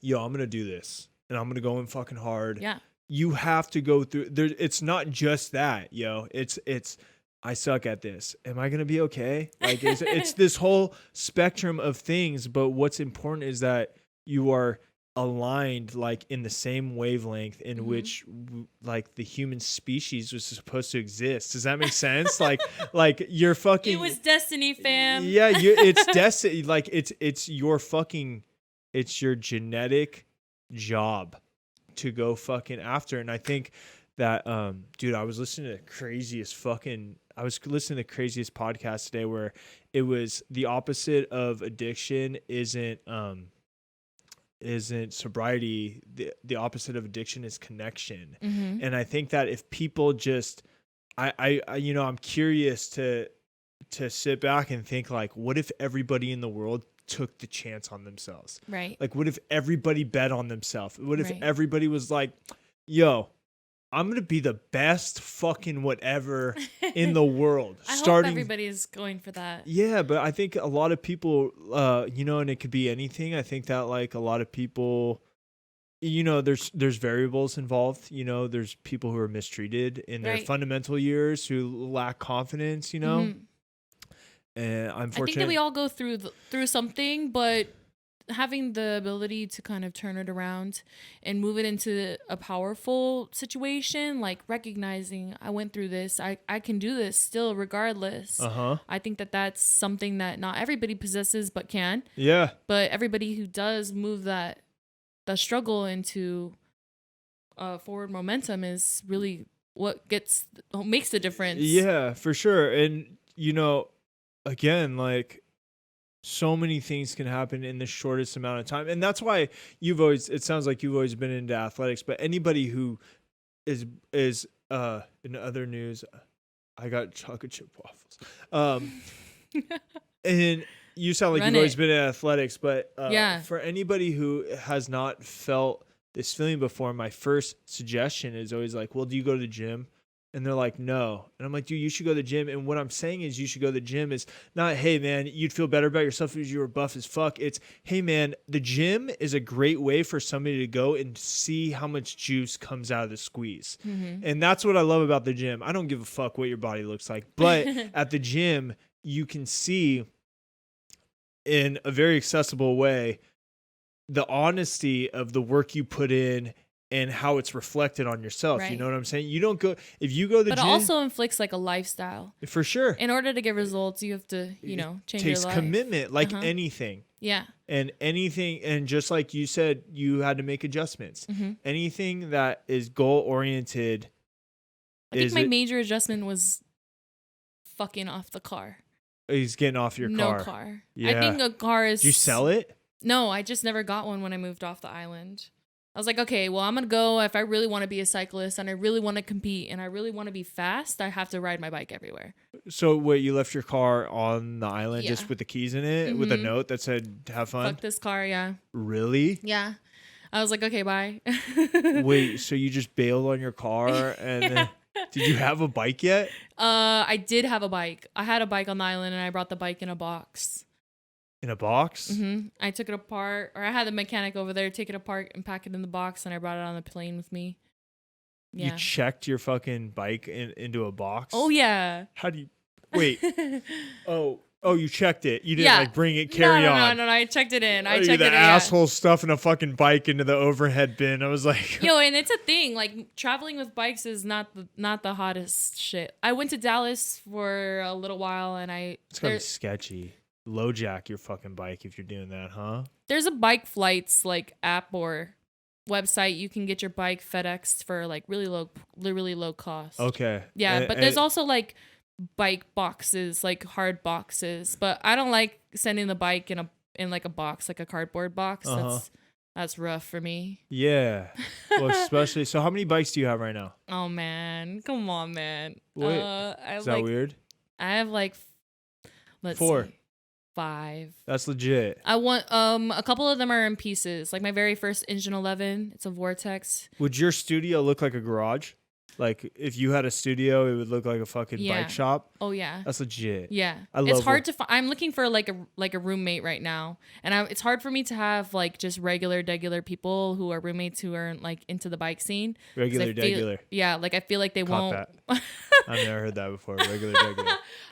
yo, I'm going to do this and I'm going to go in fucking hard. Yeah. You have to go through there. It's not just that, it's I suck at this. Am I going to be okay? Like it's this whole spectrum of things. But what's important is that you are aligned like in the same wavelength in mm-hmm. which like the human species was supposed to exist. Does that make sense? like you're fucking, it was destiny, fam. Yeah. It's destiny. Like it's your fucking, it's your genetic job to go fucking after. And I think that, dude, I was listening to the craziest podcast today where it was the opposite of addiction isn't sobriety. The opposite of addiction is connection. Mm-hmm. And I think that if people just, I'm curious to sit back and think like, what if everybody in the world took the chance on themselves? Right. Like, what if everybody bet on themselves? What if everybody was like, yo, I'm going to be the best fucking whatever in the world. I hope everybody's going for that. Yeah, but I think a lot of people, and it could be anything. I think that like a lot of people, there's variables involved. There's people who are mistreated in their fundamental years who lack confidence, Mm-hmm. And unfortunately, I think that we all go through something, but having the ability to kind of turn it around and move it into a powerful situation, like recognizing I went through this, I can do this still regardless. Uh-huh. I think that that's something that not everybody possesses but can. Yeah. But everybody who does move the struggle into forward momentum is really what makes the difference. Yeah, for sure. And, again, like, so many things can happen in the shortest amount of time. And that's why it sounds like you've always been into athletics, but anybody who is in other news, I got chocolate chip waffles. And you sound like you've always been in athletics, but for anybody who has not felt this feeling before, my first suggestion is always like, well, do you go to the gym? And they're like, no. And I'm like, dude, you should go to the gym. And what I'm saying is you should go to the gym is not, hey, man, you'd feel better about yourself if you were buff as fuck. It's, hey, man, the gym is a great way for somebody to go and see how much juice comes out of the squeeze. Mm-hmm. And that's what I love about the gym. I don't give a fuck what your body looks like. But at the gym, you can see in a very accessible way the honesty of the work you put in and how it's reflected on yourself. Right. You know what I'm saying? You don't go, if you go to the gym. But it also inflicts like a lifestyle. For sure. In order to get results, you have to, change your life. It takes commitment, like anything. Yeah. And anything, and just like you said, you had to make adjustments. Mm-hmm. Anything that is goal oriented. I think my major adjustment was fucking off the car. He's getting off your car. No car. Yeah. I think a car is. Did you sell it? No, I just never got one when I moved off the island. I was like, okay, well, I'm going to go. If I really want to be a cyclist and I really want to compete and I really want to be fast, I have to ride my bike everywhere. So wait, you left your car on the island just with the keys in it, with a note that said, have fun? Fuck this car, yeah. Really? Yeah. I was like, okay, bye. Wait, so you just bailed on your car and then, did you have a bike yet? I did have a bike. I had a bike on the island and I brought the bike in a box. In a box? Mm-hmm. I took it apart, or I had the mechanic over there take it apart and pack it in the box, and I brought it on the plane with me. Yeah. You checked your fucking bike into a box? Oh, yeah. How do you... Wait. Oh, you checked it. You didn't like bring it, carry on. No. I checked it in. I you checked the it in. asshole stuffing a fucking bike into the overhead bin. I was like... Yo, and it's a thing. Like, traveling with bikes is not the hottest shit. I went to Dallas for a little while, and It's gonna be sketchy. Low jack your fucking bike if you're doing that, huh? There's a bike flights like app or website. You can get your bike FedExed for like really low cost. Okay. Yeah, but there's also like bike boxes, like hard boxes. But I don't like sending the bike in like a box, like a cardboard box. That's rough for me. Yeah. Well, especially. So how many bikes do you have right now? Oh man, come on, man. Wait, is that weird? I have like, let's 4. see, 5. That's legit. I want a couple of them are in pieces. Like my very first Engine 11, it's a Vortex. Would your studio look like a garage? Like if you had a studio, it would look like a fucking bike shop. Oh yeah, that's legit. Yeah, it's hard to find. I'm looking for like a roommate right now, and it's hard for me to have like just regular people who are roommates who aren't like into the bike scene. Regular. Yeah, like I feel like they won't. That. I've never heard that before. Regular.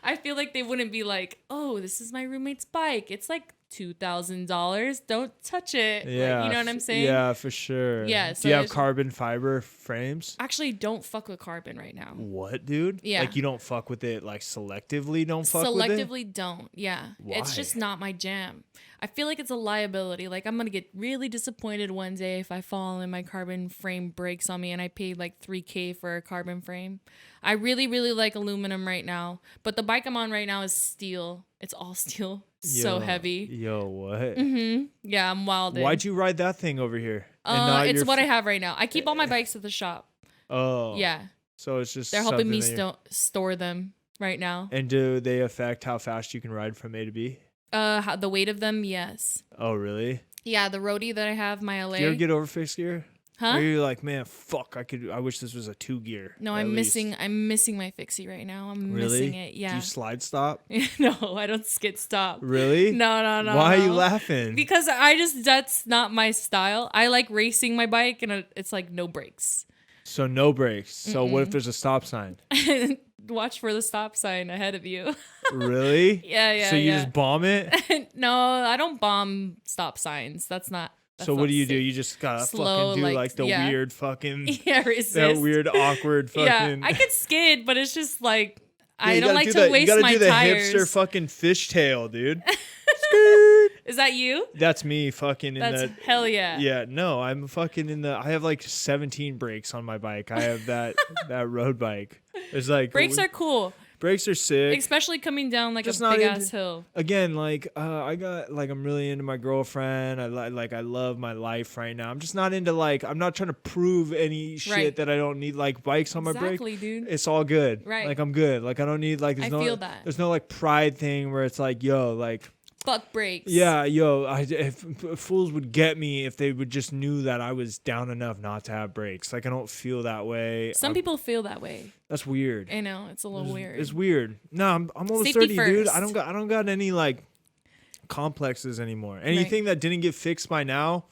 I feel like they wouldn't be like, oh, this is my roommate's bike. It's like $2,000. Don't touch it. Yeah, like, you know what I'm saying? Yeah, for sure. Yeah. So do you have carbon fiber frames? Actually, don't fuck with carbon right now. What, dude? Yeah. Like you don't fuck with it. Like selectively, don't fuck with it. Selectively, don't. Yeah. Why? It's just not my jam. I feel like it's a liability. Like I'm gonna get really disappointed one day if I fall and my carbon frame breaks on me, and I paid like $3,000 for a carbon frame. I really, really like aluminum right now, but the bike I'm on right now is steel. It's all steel. So heavy. Yo, what? Mm-hmm. Yeah, I'm wilding. Why'd you ride that thing over here? It's what I have right now. I keep all my bikes at the shop. Oh. Yeah. So it's just they're helping me store them right now. And do they affect how fast you can ride from A to B? The weight of them, yes. Oh, really? Yeah, the roadie that I have, my LA. Do you ever get over fixed gear? Huh? Or you're like, man, fuck, I wish this was a 2-gear. No, I'm missing my fixie right now. I'm really? missing it. Yeah. Do you slide stop? No, I don't skid stop. Really? No. Why are you laughing? Because that's not my style. I like racing my bike, and it's like no brakes. So no brakes. So what if there's a stop sign? Watch for the stop sign ahead of you. Really? Yeah. So you just bomb it? No, I don't bomb stop signs. That's not. So what do? You just gotta slow, fucking do like the weird fucking resist. That weird awkward fucking. Yeah, I could skid, but it's just like I don't like to waste my tires. You gotta do the hipster fucking fishtail, dude. Is that you? That's me fucking in That's hell yeah. Yeah, no, I'm fucking in I have like 17 brakes on my bike. I have that road bike. It's like brakes are cool. Brakes are sick. Especially coming down like just a big ass hill. Again, like I got like I'm really into my girlfriend. I love my life right now. I'm just not into I'm not trying to prove any shit that I don't need like bikes on my brake. Exactly, dude. It's all good. Right. Like I'm good. Like I don't need I feel that. There's no like pride thing where it's like, yo, like fuck brakes. Yeah, yo, if fools would get me if they would just knew that I was down enough not to have brakes. Like I don't feel that way. Some people feel that way. That's weird. I know, it's a little weird. It's weird. No, I'm almost Safety 30, first. dude. I don't got any like complexes anymore. Anything that didn't get fixed by now,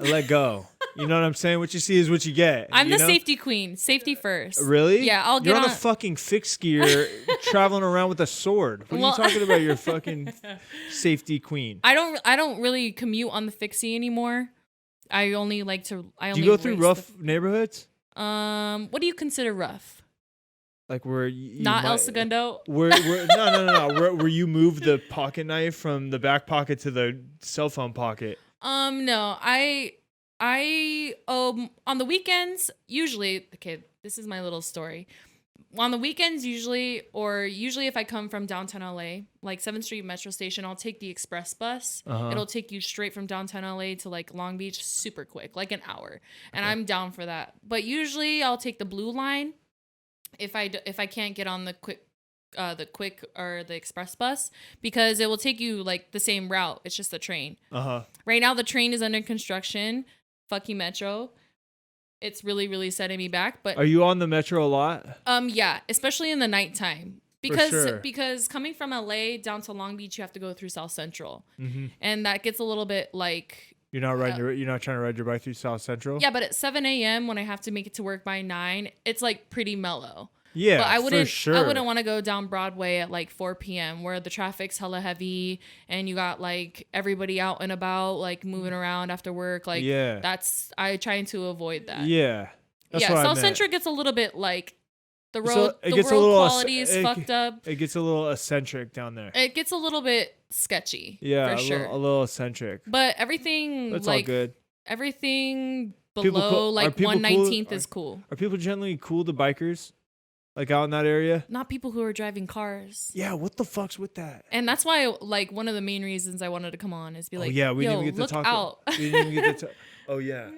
I let go. You know what I'm saying? What you see is what you get. I'm the safety queen. Safety first. Really? Yeah, I'll get You're on a fucking fixed gear traveling around with a sword. What are you talking about? You're fucking safety queen. I don't really commute on the fixie anymore. I only like to Do you go through rough neighborhoods? What do you consider rough? Like where you not El Segundo? Where you move the pocket knife from the back pocket to the cell phone pocket? No. I on the weekends, usually, okay, this is my little story. On the weekends, usually if I come from downtown LA, like 7th Street Metro Station, I'll take the express bus. It'll take you straight from downtown LA to like Long Beach super quick, like an hour. And I'm down for that. But usually I'll take the blue line if I can't get on the quick or the express bus, because it will take you like the same route. It's just the train. Right now the train is under construction. fucking metro. It's really, really setting me back. But are you on the metro a lot? Yeah, especially in the nighttime. Because coming from LA down to Long Beach, you have to go through South Central, and that gets a little bit like you're not trying to ride your bike through South Central. Yeah, but at 7 a.m. when I have to make it to work by 9, it's like pretty mellow. Yeah, but I wouldn't. For sure. I wouldn't want to go down Broadway at like 4 p.m. where the traffic's hella heavy and you got like everybody out and about, like moving around after work. Like, I trying to avoid that. Yeah, that's what South Central gets a little bit like. The road quality is fucked up. It gets a little eccentric down there. It gets a little bit sketchy. Yeah, for sure. A little eccentric. But everything, that's like, all good. Everything below like 119th is cool. Are people generally cool to bikers? Like out in that area? Not people who are driving cars. Yeah, what the fuck's with that? And that's why, like, one of the main reasons I wanted to come on is be like, we didn't even get to talk out. We didn't even get to Oh, yeah.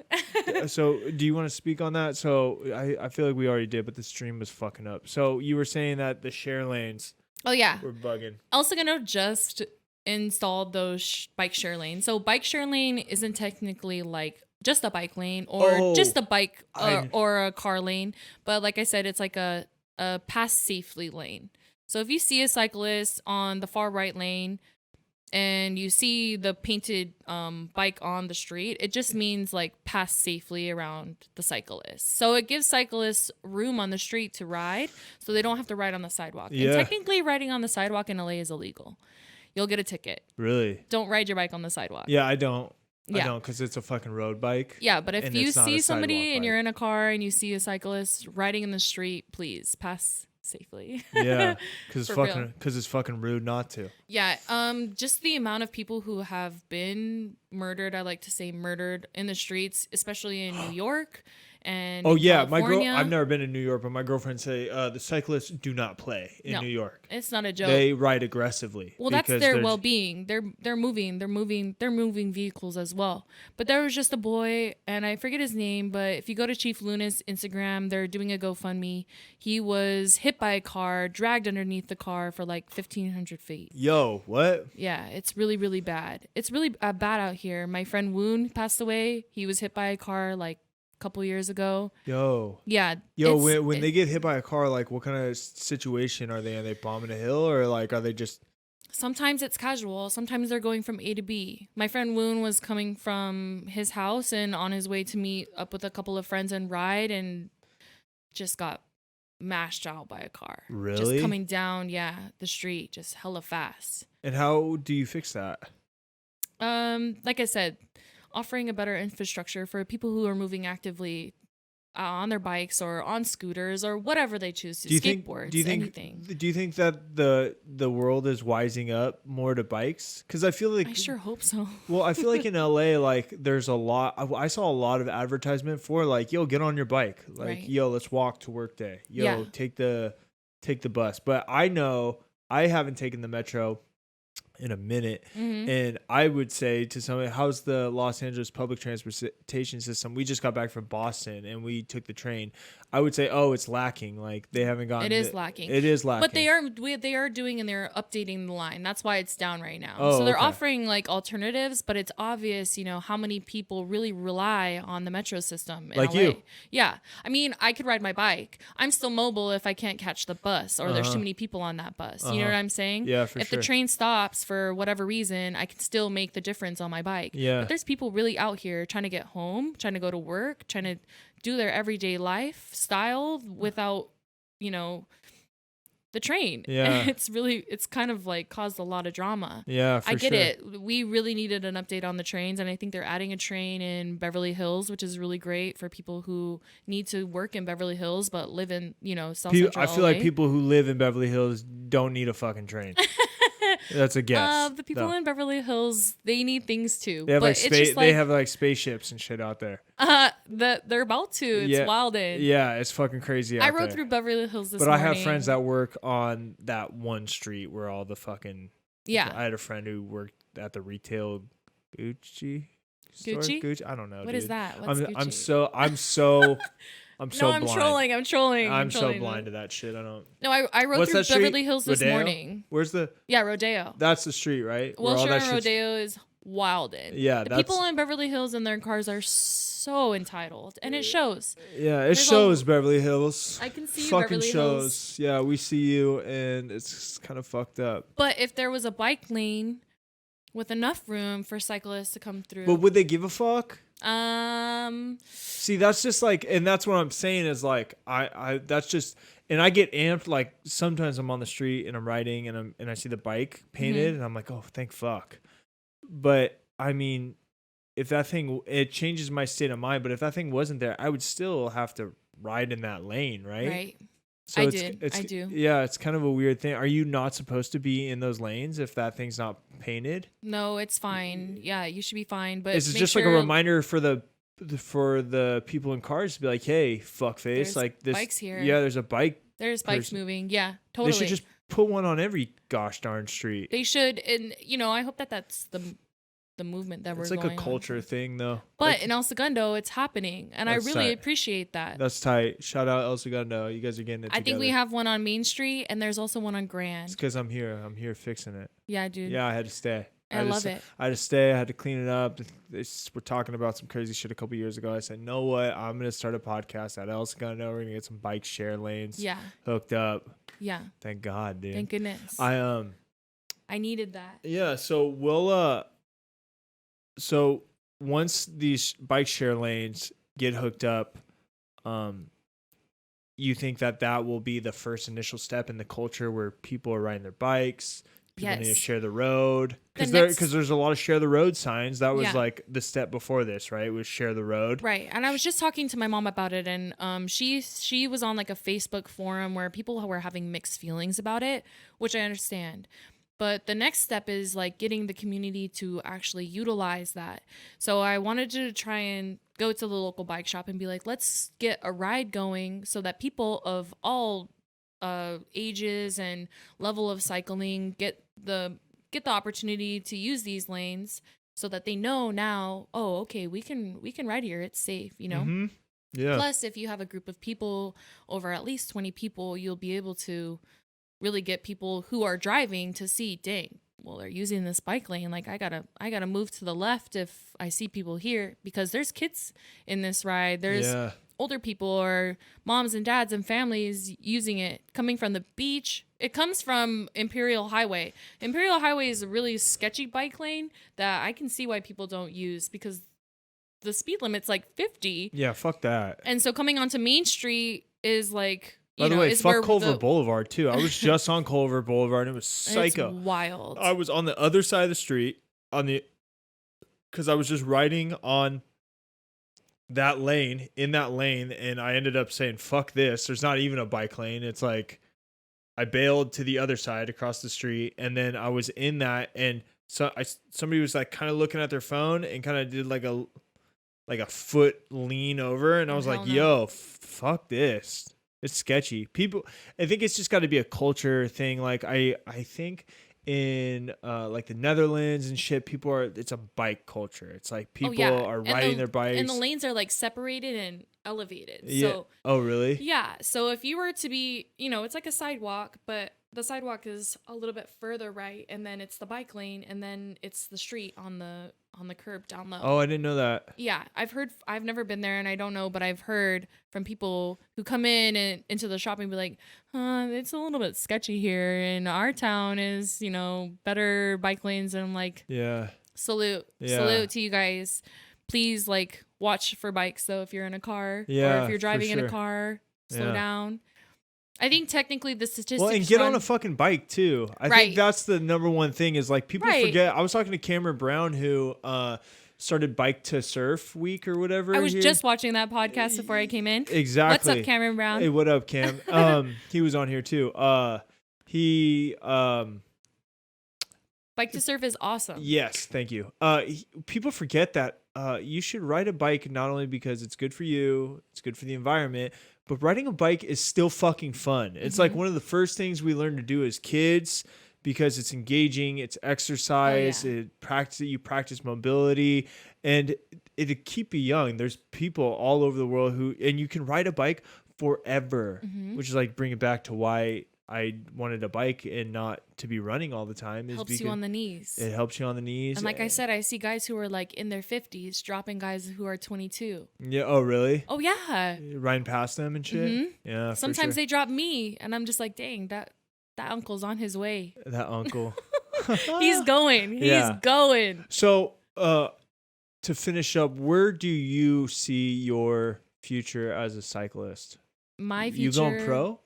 So, do you want to speak on that? So, I feel like we already did, but the stream was fucking up. So, you were saying that the share lanes were bugging. Also, gonna just install those bike share lanes. So, bike share lane isn't technically like just a bike lane or just a bike or a car lane. But like I said, it's like a pass safely lane. So, if you see a cyclist on the far right lane, and you see the painted bike on the street, it just means like pass safely around the cyclist. So it gives cyclists room on the street to ride so they don't have to ride on the sidewalk. Yeah. And technically riding on the sidewalk in LA is illegal. You'll get a ticket. Really? Don't ride your bike on the sidewalk. Yeah, I don't. I don't because it's a fucking road bike. Yeah, but if you see somebody and you're in a car and you see a cyclist riding in the street, please pass safely. Yeah, because it's fucking rude not to. Yeah, just the amount of people who have been murdered, I like to say murdered in the streets, especially in New York and California. My girl, I've never been in New York, but my girlfriend say the cyclists do not play in New York. It's not a joke. They ride aggressively. Well, that's their well-being. They're moving vehicles as well. But there was just a boy, and I forget his name, but if you go to Chief Luna's Instagram, they're doing a GoFundMe. He was hit by a car, dragged underneath the car for like 1,500 feet. Yo, what? Yeah, it's really, really bad. It's really bad out here. My friend Woon passed away. He was hit by a car like couple years ago. Yeah. When they get hit by a car, like what kind of situation are they in? Are they bombing a hill or like are they just... Sometimes it's casual. Sometimes they're going from A to B. My friend Woon was coming from his house and on his way to meet up with a couple of friends and ride and just got mashed out by a car. Really? Just coming down, the street, just hella fast. And how do you fix that? Like I said, offering a better infrastructure for people who are moving actively on their bikes or on scooters or whatever they choose to, skateboards, anything. Do you think that the world is wising up more to bikes? Because I feel like... I sure hope so. Well, I feel like in LA, like there's a lot... I saw a lot of advertisement for like, yo, get on your bike. Like, yo, let's walk to work day. Yo, take the bus. But I know I haven't taken the metro in a minute. And I would say to somebody, how's the Los Angeles public transportation system? We just got back from Boston and we took the train. I would say, it's lacking. Like they haven't gotten it. Is lacking. It is lacking. But they are doing and they're updating the line. That's why it's down right now. So they're offering like alternatives, but it's obvious, how many people really rely on the metro system in like LA. You. Yeah. I mean, I could ride my bike. I'm still mobile if I can't catch the bus or there's too many people on that bus. You know what I'm saying? Yeah, for if sure. the train stops for whatever reason, I can still make the difference on my bike. Yeah. But there's people really out here trying to get home, trying to go to work, trying to do their everyday lifestyle without, the train. Yeah. It's kind of like caused a lot of drama. Yeah, for I get sure. it. We really needed an update on the trains, and I think they're adding a train in Beverly Hills, which is really great for people who need to work in Beverly Hills but live in, South Central I feel LA. like people who live in Beverly Hills don't need a fucking train. That's a guess. The people in Beverly Hills, they need things too. They have they have like spaceships and shit out there. They're about to. It's wild in. Yeah, it's fucking crazy out I rode there. through Beverly Hills this morning. But I have friends that work on that one street where all the fucking... Yeah. I had a friend who worked at the retail Gucci store. Gucci? I don't know, What dude. is that? What's Gucci? I'm so I'm blind. trolling. I'm so blind to that shit. I don't... No, I rode through Beverly Hills this morning. Where's the... Yeah, Rodeo. That's the street, right? Wilshire and Rodeo is wild in. Yeah, the people in Beverly Hills in their cars are so entitled, and it shows. Yeah, it shows Beverly Hills. I can see you, fucking Beverly shows. Hills. Yeah, we see you, and it's kind of fucked up. But if there was a bike lane with enough room for cyclists to come through, but would they give a fuck? See, that's just like, and that's what I'm saying is like, I that's just, and I get amped. Like sometimes I'm on the street and I'm riding and I see the bike painted and I'm like, oh, thank fuck. But I mean, if that thing, it changes my state of mind. But if that thing wasn't there, I would still have to ride in that lane, right? Right. So I I do. Yeah, it's kind of a weird thing. Are you not supposed to be in those lanes if that thing's not painted? No, it's fine. Yeah, you should be fine. But is it just like a reminder for the people in cars to be like, hey, fuckface, there's like this bikes here. Yeah, there's a bike. There's bikes moving. Yeah, totally. They should just put one on every gosh darn street. They should, and I hope that's the movement that we're going on. It's like a culture thing, though. But like, in El Segundo, it's happening, and I really appreciate that. That's tight. Shout out El Segundo. You guys are getting it together. I think we have one on Main Street, and there's also one on Grand. It's because I'm here. I'm here fixing it. Yeah, dude. Yeah, I had to stay. I love it. I had to stay. I had to clean it up. We're talking about some crazy shit a couple years ago. I said, know what? I'm going to start a podcast at El Segundo. We're going to get some bike share lanes hooked up. Yeah. Thank God, dude. Thank goodness. I needed that. Yeah, so we'll so once these bike share lanes get hooked up, you think that will be the first initial step in the culture where people are riding their bikes? People need to share the road because there's a lot of share the road signs. That was like the step before this, right? Was share the road, right? And I was just talking to my mom about it, and she was on like a Facebook forum where people were having mixed feelings about it, which I understand. But the next step is like getting the community to actually utilize that. So I wanted to try and go to the local bike shop and be like, let's get a ride going so that people of all ages and level of cycling get the opportunity to use these lanes so that they know now, oh, okay, we can ride here. It's safe, Mm-hmm. Yeah. Plus, if you have a group of people over at least 20 people, you'll be able to really get people who are driving to see, dang, well, they're using this bike lane. Like I gotta move to the left if I see people here because there's kids in this ride. There's older people or moms and dads and families using it coming from the beach. It comes from Imperial Highway. Imperial Highway is a really sketchy bike lane that I can see why people don't use because the speed limit's like 50. Yeah, fuck that. And so coming onto Main Street is like, by the way, fuck Culver Boulevard too. I was just on Culver Boulevard and it was psycho. It's wild. I was on the other side of the street because I was just riding on that lane, and I ended up saying, fuck this. There's not even a bike lane. It's like I bailed to the other side across the street, and then I was in that, and so somebody was like kind of looking at their phone and kind of did like a foot lean over, and I was like, yo, fuck this. It's sketchy. People, I think it's just got to be a culture thing. Like I think in like the Netherlands and shit, it's a bike culture. It's like people are riding their bikes. And the lanes are like separated and elevated. Yeah. So, oh, really? Yeah. So if you were to be, it's like a sidewalk, but the sidewalk is a little bit further right, and then it's the bike lane, and then it's the street on the curb down low. Oh, I didn't know that. Yeah, I've never been there, and I don't know, but I've heard from people who come in and into the shop and be like, it's a little bit sketchy here, and our town is, better bike lanes, and I'm like, salute to you guys. Please, like, watch for bikes, though, if you're in a car, or if you're driving in a car, slow down. I think technically the statistics. Well, and get on a fucking bike too. I think that's the number one thing is like people forget. I was talking to Cameron Brown who started Bike to Surf Week or whatever. I was just watching that podcast before I came in. Exactly. What's up, Cameron Brown? Hey, what up, Cam? He was on here too. Bike to Surf is awesome. Yes, thank you. People forget that you should ride a bike not only because it's good for you, it's good for the environment, but riding a bike is still fucking fun. It's like one of the first things we learn to do as kids because it's engaging, it's exercise, you practice mobility, and it'll keep you young. There's people all over the world and you can ride a bike forever, which is like bring it back to why I wanted a bike and not to be running all the time is helps because you on the knees. it helps you on the knees. And like I said, I see guys who are like in their 50s dropping guys who are 22. Yeah. Oh, really? Oh yeah. Riding past them and shit. Mhm. Yeah. Sometimes they drop me, and I'm just like, dang, that uncle's on his way. That uncle. He's going. He's going. So, to finish up, where do you see your future as a cyclist? My future. You going pro?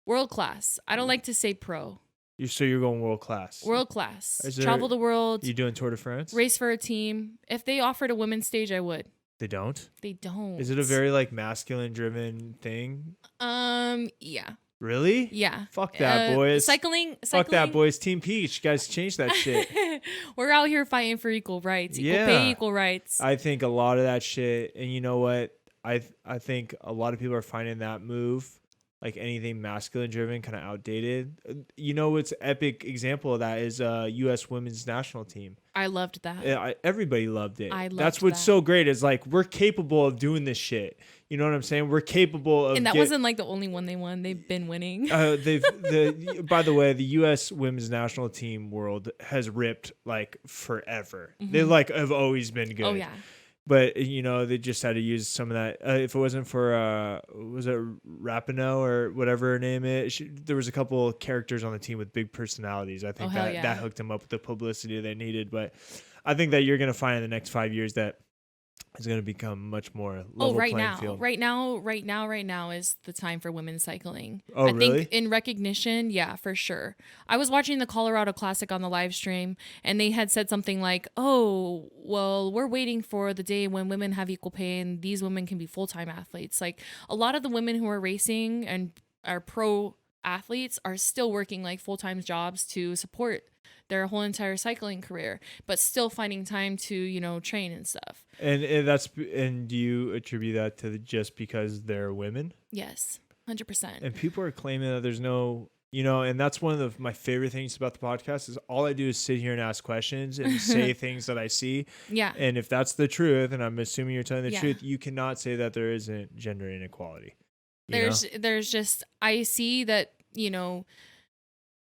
World class. I don't like to say pro. You're going world class. World class. Travel the world. You doing Tour de France? Race for a team. If they offered a women's stage, I would. They don't? They don't. Is it a very like masculine driven thing? Yeah. Really? Yeah. Fuck that, boys. Cycling. Fuck that, boys. Team Peach. Guys, change that shit. We're out here fighting for equal rights. Equal pay, equal rights. I think a lot of that shit, and you know what? I think a lot of people are finding that move, like anything masculine driven, kind of outdated. You know what's epic example of that is U.S. women's national team. I loved that. Everybody loved it. That's what's so great is like we're capable of doing this shit. You know what I'm saying? We're capable of. And that wasn't like the only one they won. They've been winning. By the way, the U.S. women's national team world has ripped like forever. Mm-hmm. They like have always been good. Oh yeah. But, you know, they just had to use some of that. If it wasn't for, was it Rapinoe or whatever her name is? There was a couple of characters on the team with big personalities. I think that hooked them up with the publicity they needed. But I think that you're going to find in the next 5 years that it's going to become much more level playing field. Right now is the time for women's cycling. Oh, I really? think in recognition, yeah, for sure. I was watching the Colorado Classic on the live stream, and they had said something like, oh, well, we're waiting for the day when women have equal pay and these women can be full-time athletes. Like, a lot of the women who are racing and are pro athletes are still working like full-time jobs to support their whole entire cycling career, but still finding time to, you know, train and stuff. And do you attribute that to just because they're women? Yes, 100%. And people are claiming that there's no, you know, and that's one of my favorite things about the podcast is all I do is sit here and ask questions and say things that I see. Yeah. And if that's the truth, and I'm assuming you're telling the truth, you cannot say that there isn't gender inequality. There's just, I see that, you know,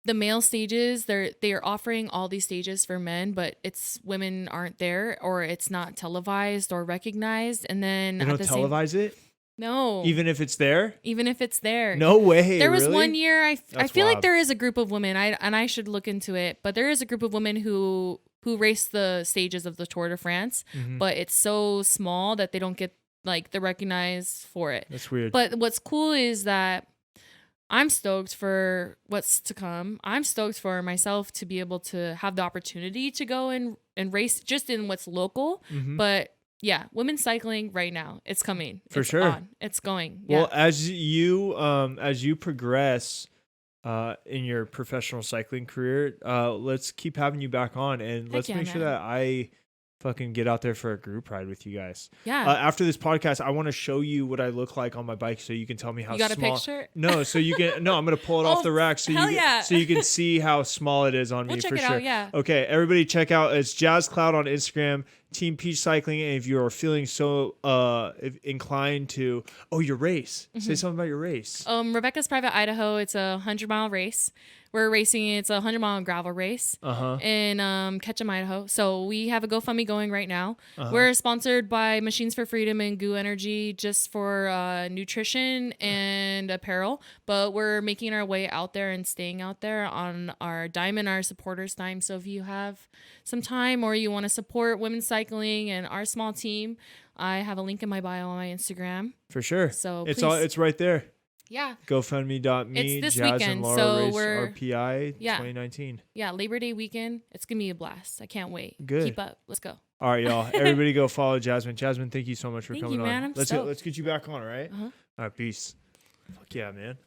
the male stages, they are offering all these stages for men, but it's women aren't there, or it's not televised or recognized. And then they don't televise it? No. Even if it's there? Even if it's there. No way. There was really? one year I feel wild. like there is a group of women, I should look into it, but there is a group of women who race the stages of the Tour de France, but it's so small that they don't get like the recognized for it. That's weird. But what's cool is that I'm stoked for what's to come. I'm stoked for myself to be able to have the opportunity to go and race just in what's local. But yeah, women's cycling right now, it's coming. For it's sure. It's going. Well, as you progress in your professional cycling career, let's keep having you back on, and let's make sure that I fucking get out there for a group ride with you guys. Yeah. After this podcast, I want to show you what I look like on my bike, so you can tell me how small. You got a picture? No, so you can. No, I'm gonna pull it off the rack, so you can see how small it is on me check for it sure. out, yeah. Okay, everybody, check out it's Jazz Cloud on Instagram, Team Peach Cycling, and if you are feeling so inclined to, your race, say something about your race. Rebeccas Private Idaho. It's a 100-mile race. We're racing. It's a 100-mile gravel race in Ketchum, Idaho. So we have a GoFundMe going right now. We're sponsored by Machines for Freedom and Goo Energy just for nutrition and apparel. But we're making our way out there and staying out there on our dime and our supporters' dime. So if you have some time or you want to support women's cycling and our small team, I have a link in my bio on my Instagram. For sure. So it's right there. Yeah. GoFundMe.me. It's this Jazz weekend, and Laura so race we're RPI 2019. Yeah, Labor Day weekend. It's gonna be a blast. I can't wait. Good. Keep up. Let's go. All right, y'all. Everybody go follow Jasmine. Jasmine, thank you so much for coming man. on. I'm stoked. Let's get you back on, all right? All right, peace. Fuck yeah, man.